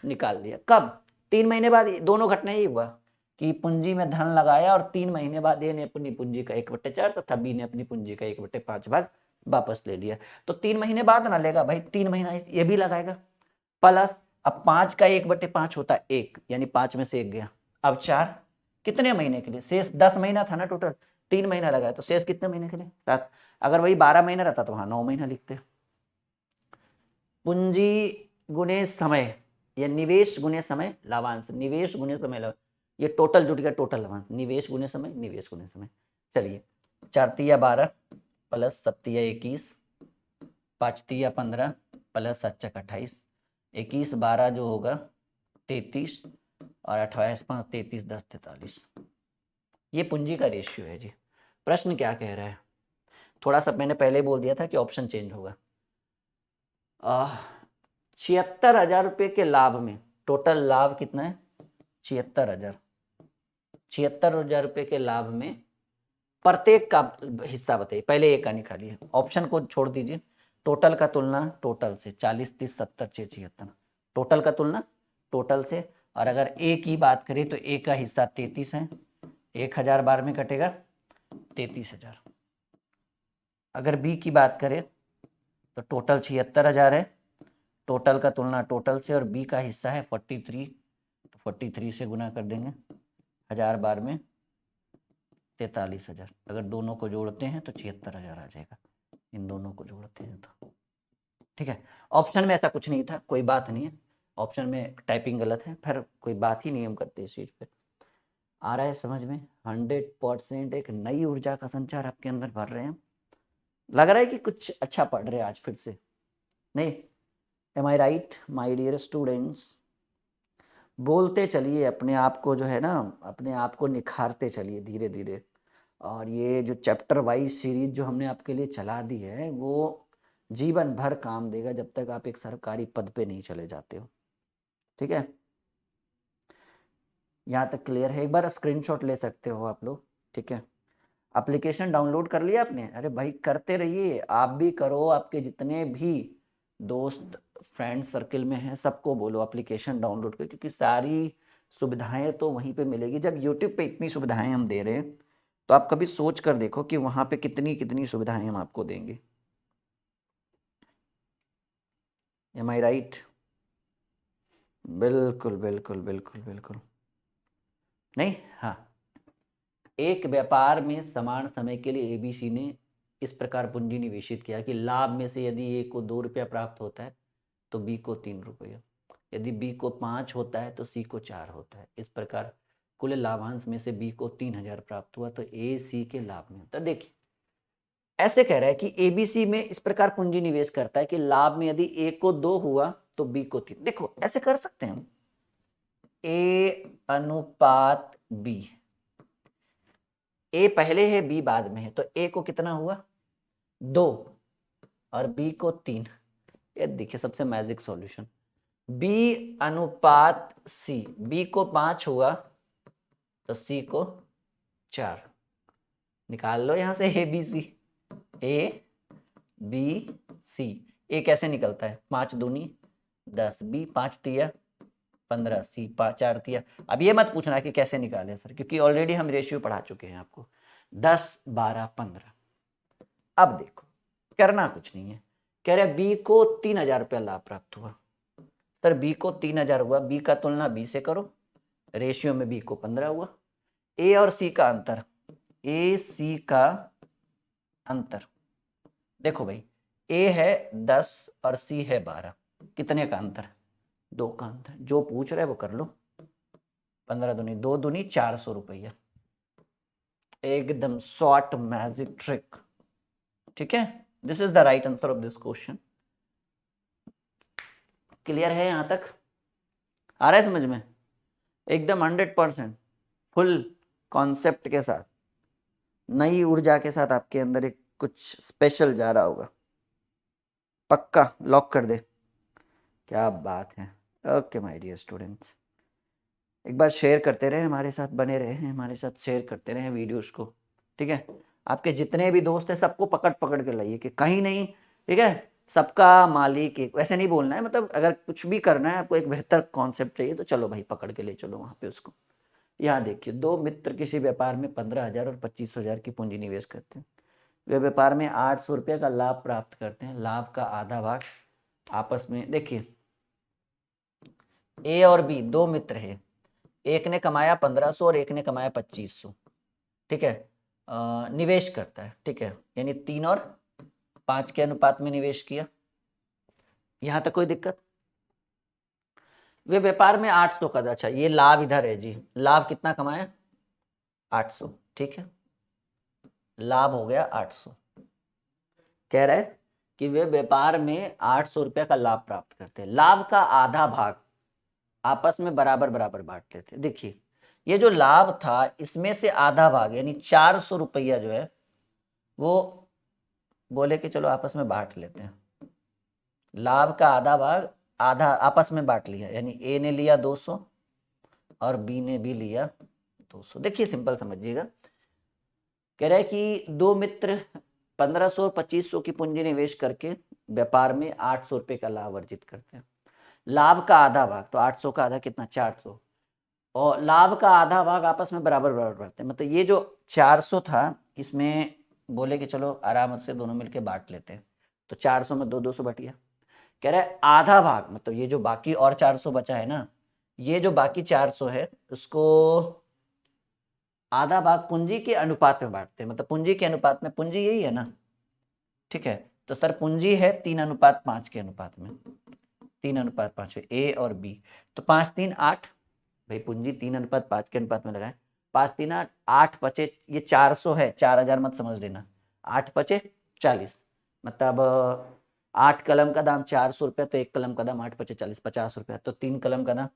निकाल दिया। कब? 3 महीने बाद। दोनों घटना यही हुआ कि पूंजी में धन लगाया और 3 महीने बाद ए ने अपनी पूंजी का 1/4 तथा बी ने अपनी पूंजी का 1/5 भाग वापस ले लिया। तो 3 महीने बाद ना लेगा भाई, 3 महीना ये भी लगाएगा प्लस अब 5 का 1/5 होता है 1, यानी 5 में से 1 गया। अब 4 कितने महीने के लिए? शेष 10 महीना था ना टोटल, 3 महीना लगाया तो शेष कितने महीने के लिए? 7। अगर वही 12 महीना रहता तो वहां 9 महीना लिखते। पूंजी गुणे समय या निवेश गुणे समय लाभांश, निवेश गुणे समय लाभांश, ये टोटल जुट गया, टोटल लाभांश, निवेश गुणे समय, निवेश गुणे समय। चलिए 4 तिया 12 प्लस 7 तिया 21 5 तिया 15 प्लस 7 चक 28 21 12 जो होगा 33 और 28 5 33 10 43। ये पूंजी का रेशियो है जी। प्रश्न क्या कह रहा है? थोड़ा सा मैंने पहले बोल दिया था कि ऑप्शन चेंज होगा। 76,000 रुपये के लाभ में टोटल लाभ कितना है? 76,000। 76,000 रुपये के लाभ में प्रत्येक का हिस्सा बताइए, पहले एक का निकालिए, ऑप्शन को छोड़ दीजिए। टोटल का तुलना टोटल से 40 30 70 6 76, टोटल का तुलना टोटल से। और अगर ए की बात करें तो ए का हिस्सा 33 है, 1,000 बार में कटेगा 33,000। अगर बी की बात करें तो टोटल 76,000 है, टोटल का तुलना टोटल से और बी का हिस्सा है 43, तो 43 से गुना कर देंगे 1000 बार में 43,000। अगर दोनों को जोड़ते हैं तो 76,000 आ जाएगा, इन दोनों को जोड़ते हैं तो, ठीक है। ऑप्शन में ऐसा कुछ नहीं था, कोई बात नहीं है, ऑप्शन में टाइपिंग गलत है, फिर कोई बात ही नहीं हम करते इस चीज पे। आ रहा है समझ में? 100% एक नई ऊर्जा का संचार आपके अंदर भर रहे हैं। लग रहा है कि कुछ अच्छा पढ़ रहे हैं आज फिर से, नहीं? Am I right my dear students? बोलते चलिए अपने आप को, जो है ना, अपने आप को निखारते चलिए धीरे धीरे। और ये जो चैप्टर वाइज सीरीज जो हमने आपके लिए चला दी है वो जीवन भर काम देगा जब तक आप एक सरकारी पद पे नहीं चले जाते हो, ठीक है? यहाँ तक क्लियर है? एक बार स्क्रीनशॉट ले सकते हो आप लोग, ठीक है? एप्लीकेशन डाउनलोड कर लिया आपने? अरे भाई करते रहिए, आप भी करो, आपके जितने भी दोस्त फ्रेंड सर्किल में हैं सबको बोलो एप्लीकेशन डाउनलोड करो, क्योंकि सारी सुविधाएं तो वहीं पे मिलेगी। जब यूट्यूब पे इतनी सुविधाएं हम दे रहे हैं तो आप कभी सोच कर देखो कि वहां पे कितनी कितनी सुविधाएं हम आपको देंगे। M I right? बिल्कुल बिल्कुल बिल्कुल बिल्कुल। नहीं? हाँ, एक व्यापार में समान समय के लिए एबीसी ने इस प्रकार पूंजी निवेशित किया कि लाभ में से यदि ए को 2 रुपया प्राप्त होता है तो बी को 3 रुपया, यदि बी को 5 होता है तो सी को 4 होता है। इस प्रकार कुल लाभांश में से बी को 3,000 प्राप्त हुआ तो ए सी के लाभ में होता है। देखिए ऐसे कह रहा है कि एबीसी में इस प्रकार पूंजी निवेश करता है कि लाभ में यदि ए को 2 हुआ तो बी को 3। देखो ऐसे कर सकते हैं हम, ए अनुपात बी, ए पहले है बी बाद में है, तो ए को कितना हुआ 2 और बी को 3। ये देखिए सबसे मैजिक सॉल्यूशन, बी अनुपात सी, बी को 5 हुआ तो सी को 4। निकाल लो यहां से ए बी सी, ए बी सी। ए कैसे निकलता है? 5 दूनी 10, बी 5 तिया 15, सी 4 तिया। अब ये मत पूछना कि कैसे निकाले सर, क्योंकि ऑलरेडी हम रेशियो पढ़ा चुके हैं आपको, 10 12 15। अब देखो करना कुछ नहीं है, कह रहे बी को 3,000 रुपया लाभ प्राप्त हुआ। सर बी को 3,000 हुआ, बी का तुलना बी से करो, रेशियो में बी को 15 हुआ। ए और सी का अंतर, ए सी का अंतर देखो भाई, ए है 10 और सी है 12, कितने का अंतर? 2 का अंतर। जो पूछ रहे वो कर लो, 15 दूनी 2 दूनी 400 रुपया, एकदम शॉर्ट मैजिक ट्रिक, ठीक है? This is the right answer of this question. Clear है यहां तक? आ रहा है समझ में? एकदम 100% फुल कॉन्सेप्ट के साथ। नई ऊर्जा के साथ आपके अंदर एक कुछ स्पेशल जा रहा होगा। पक्का लॉक कर दे। क्या बात है। ओके माय डियर स्टूडेंट्स, एक बार शेयर करते रहे, हमारे साथ बने रहे हैं, हमारे साथ शेयर करते रहे वीडियोस को, ठीक है। आपके जितने भी दोस्त हैं सबको पकड़ पकड़ के लाइए कि कहीं नहीं, ठीक है। सबका मालिक एक, वैसे नहीं बोलना है, मतलब अगर कुछ भी करना है आपको, एक बेहतर कॉन्सेप्ट चाहिए तो चलो भाई पकड़ के ले चलो वहाँ पे उसको। यहाँ देखिए, दो मित्र किसी व्यापार में 15,000 और 25,000 की पूंजी निवेश करते हैं। वे व्यापार में 800 रुपये का लाभ प्राप्त करते हैं। लाभ का आधा भाग आपस में, देखिए ए और बी दो मित्र हैं, एक ने कमाया 1500 और एक ने कमाया 2500, ठीक है। निवेश करता है, ठीक है, यानी 3 और 5 के अनुपात में निवेश किया। यहां तक कोई दिक्कत? वे व्यापार में 800 का, अच्छा ये लाभ इधर है जी, लाभ कितना कमाया 800, ठीक है, लाभ हो गया 800। कह रहा है कि वे व्यापार में 800 रुपये का लाभ प्राप्त करते हैं। लाभ का आधा भाग आपस में बराबर बराबर बांट लेते हैं। देखिए ये जो लाभ था इसमें से आधा भाग यानी 400 रुपया जो है वो बोले कि चलो आपस में बांट लेते हैं। लाभ का आधा भाग आधा आपस में बांट लिया, यानी ए ने लिया 200 और बी ने भी लिया 200। देखिए सिंपल समझिएगा, कह रहा है कि दो मित्र 1500 और 2500 की पूंजी निवेश करके व्यापार में 800 रुपये का लाभ अर्जित करते हैं। लाभ का आधा भाग, तो 800 का आधा कितना 400, और लाभ का आधा भाग आपस में बराबर बराबर बढ़ते हैं। मतलब ये जो 400 था इसमें बोले कि चलो आराम से दोनों मिलके बांट लेते हैं, तो 400 में 200 बट गया। कह रहा है आधा भाग, मतलब ये जो बाकी और 400 बचा है ना, ये जो बाकी 400 है उसको आधा भाग पूंजी के अनुपात में बांटते हैं। मतलब पूंजी के अनुपात में, पूंजी यही है ना, ठीक है। तो सर पूंजी है 3:5 के अनुपात में, 3:5 में ए और बी, तो 5 3 8, भाई पूंजी 3:5 के अनुपात में लगाए, 5 3 8, 8 बचे, ये 400 है, 4,000 मत समझ लेना, 8 बचे 40, मतलब 8 कलम का दाम 400 रुपये, तो एक कलम का दाम 8 बचे 40, 50 रुपया, तो 3 कलम का दाम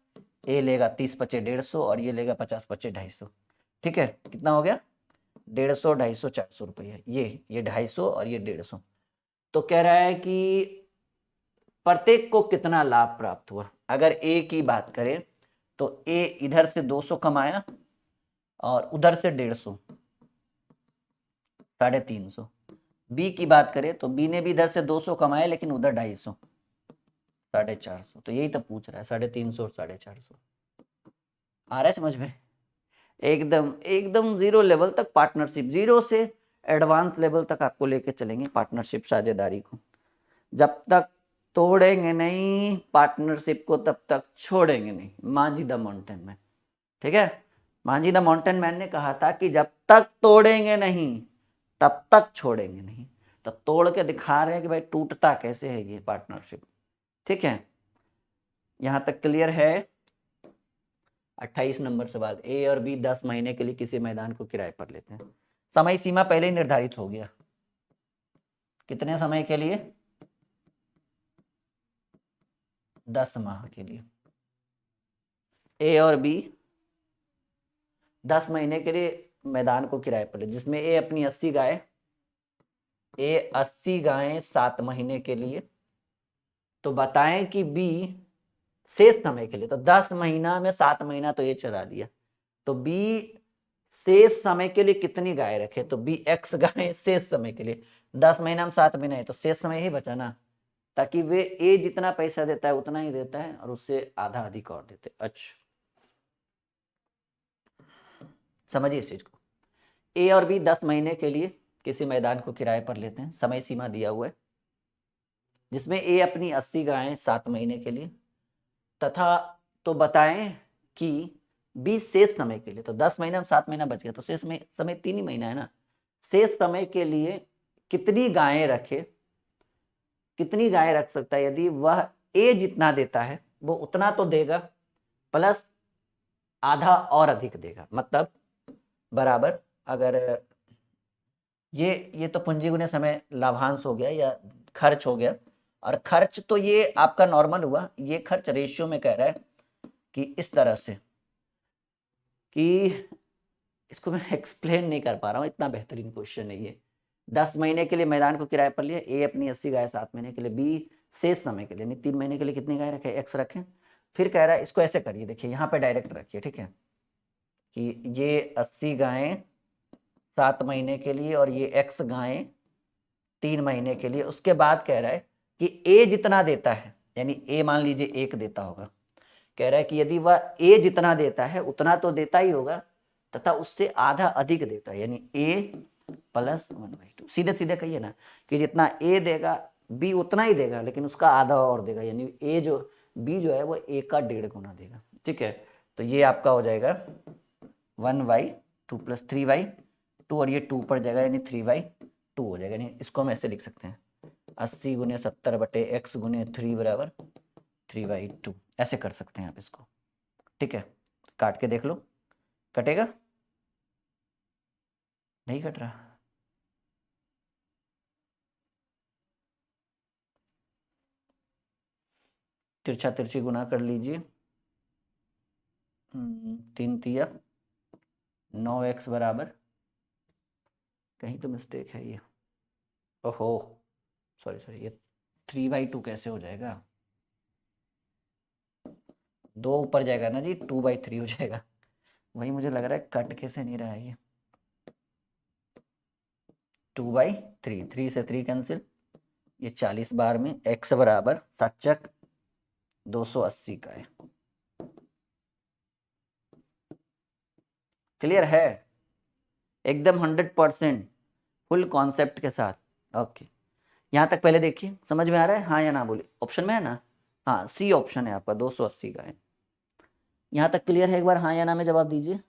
ए लेगा 30 बचे 150 और ये लेगा 50 बचे 250, ठीक है। कितना हो गया 150, 250, 400 रुपये, ये 250 और ये 150। तो कह रहा है कि प्रत्येक को कितना लाभ प्राप्त हुआ। अगर ए की बात करें तो ए इधर से 200 कमाया और उधर से 150, 350। बी की बात करें तो बी ने भी इधर से 200 कमाया लेकिन उधर 250, 450। तो यही तो पूछ रहा है, 350 और 450 आ रहा है समझ में? एकदम एकदम जीरो लेवल तक पार्टनरशिप, जीरो से एडवांस लेवल तक आपको लेके चलेंगे पार्टनरशिप साझेदारी को। जब तक तोड़ेंगे नहीं पार्टनरशिप को तब तक छोड़ेंगे नहीं। मांझी द माउंटेन मैन, ठीक है, मांझी द माउंटेन मैन ने कहा था कि जब तक तोड़ेंगे नहीं तब तक छोड़ेंगे नहीं। तो तोड़ के दिखा रहे हैं कि भाई टूटता कैसे है ये पार्टनरशिप, ठीक है। यहां तक क्लियर है? 28 नंबर सवाल, ए और बी 10 महीने के लिए किसी मैदान को किराए पर लेते हैं। समय सीमा पहले ही निर्धारित हो गया, कितने समय के लिए 10 माह के लिए। ए और बी 10 महीने के लिए मैदान को किराए पर ले, जिसमें ए अपनी 80 गाय, ए 80 गायें 7 महीने के लिए, तो बताएं कि बी शेष समय के लिए, तो 10 महीना में 7 महीना तो ए चला दिया, तो बी शेष समय के लिए कितनी गाय रखे, तो बी एक्स गाय शेष समय के लिए, 10 महीना में 7 महीना है तो शेष समय ही बचा ना, ताकि वे ए जितना पैसा देता है उतना ही देता है और उससे आधा अधिक और देते। अच्छा समझिए इस चीज को, ए और बी 10 महीने के लिए किसी मैदान को किराए पर लेते हैं, समय सीमा दिया हुआ है, जिसमें ए अपनी 80 गायें 7 महीने के लिए, तथा तो बताएं कि 20 शेष समय के लिए, तो 10 महीना में 7 महीना बच गया, तो शेष समय 3 ही महीना है ना, शेष समय के लिए कितनी गायें रखे, कितनी गायें रख सकता है, यदि वह ए जितना देता है वो उतना तो देगा प्लस आधा और अधिक देगा, मतलब बराबर। अगर ये तो पूंजी गुने समय लाभांश हो गया या खर्च हो गया, और खर्च तो ये आपका नॉर्मल हुआ, ये खर्च रेशियो में कह रहा है कि इस तरह से कि इसको मैं एक्सप्लेन नहीं कर पा रहा हूँ, इतना बेहतरीन क्वेश्चन है ये। 10 महीने के लिए मैदान को किराए पर लिया, ए अपनी 80 गाय 7 महीने के लिए, बी शेष समय के लिए यानी 3 महीने के लिए कितनी गाय रखे, एक्स रखें। फिर कह रहा है इसको ऐसे करिए, देखिए यहाँ पे डायरेक्ट रखिए, ठीक है, कि ये 80 गायें 7 महीने के लिए और ये एक्स गायें 3 महीने के लिए। उसके बाद कह रहा है कि ए जितना देता है, यानी ए मान लीजिए 1 देता होगा, कह रहा है कि यदि वह ए जितना देता है उतना तो देता ही होगा तथा उससे आधा अधिक देता है, यानी ए प्लस 1/2। सीधे सीधे कहिए ना कि जितना ए देगा बी उतना ही देगा, लेकिन उसका आधा और देगा, यानी ए जो बी जो है वो ए का 1.5 गुना देगा, ठीक है। तो ये आपका हो जाएगा 1/2 प्लस 3/2 और ये 2 पर जाएगा यानी 3/2 हो जाएगा। यानी इसको हम ऐसे लिख सकते हैं 80 गुने 70 बटे एक्स गुने 3 बराबर 3/2, ऐसे कर सकते हैं आप इसको, ठीक है। काट के देख लो, कटेगा, नहीं कट रहा, तिरछा तिरछी गुना कर लीजिए, 3 तिया 9x बराबर, कहीं तो मिस्टेक है ये, ओहो सॉरी सॉरी, ये 3/2 कैसे हो जाएगा, 2 ऊपर जाएगा ना जी, 2/3 हो जाएगा। वही मुझे लग रहा है कट कैसे नहीं रहा है ये, 2/3, 3 से 3 कैंसिल, ये 40 बार में x बराबर 7 280 का है। क्लियर है, एकदम 100% फुल कॉन्सेप्ट के साथ। ओके, यहाँ तक पहले देखिए, समझ में आ रहा है, हाँ या ना बोलिए, ऑप्शन में है ना, हाँ सी ऑप्शन है आपका 280 का है। यहाँ तक क्लियर है, एक बार हाँ या ना में जवाब दीजिए।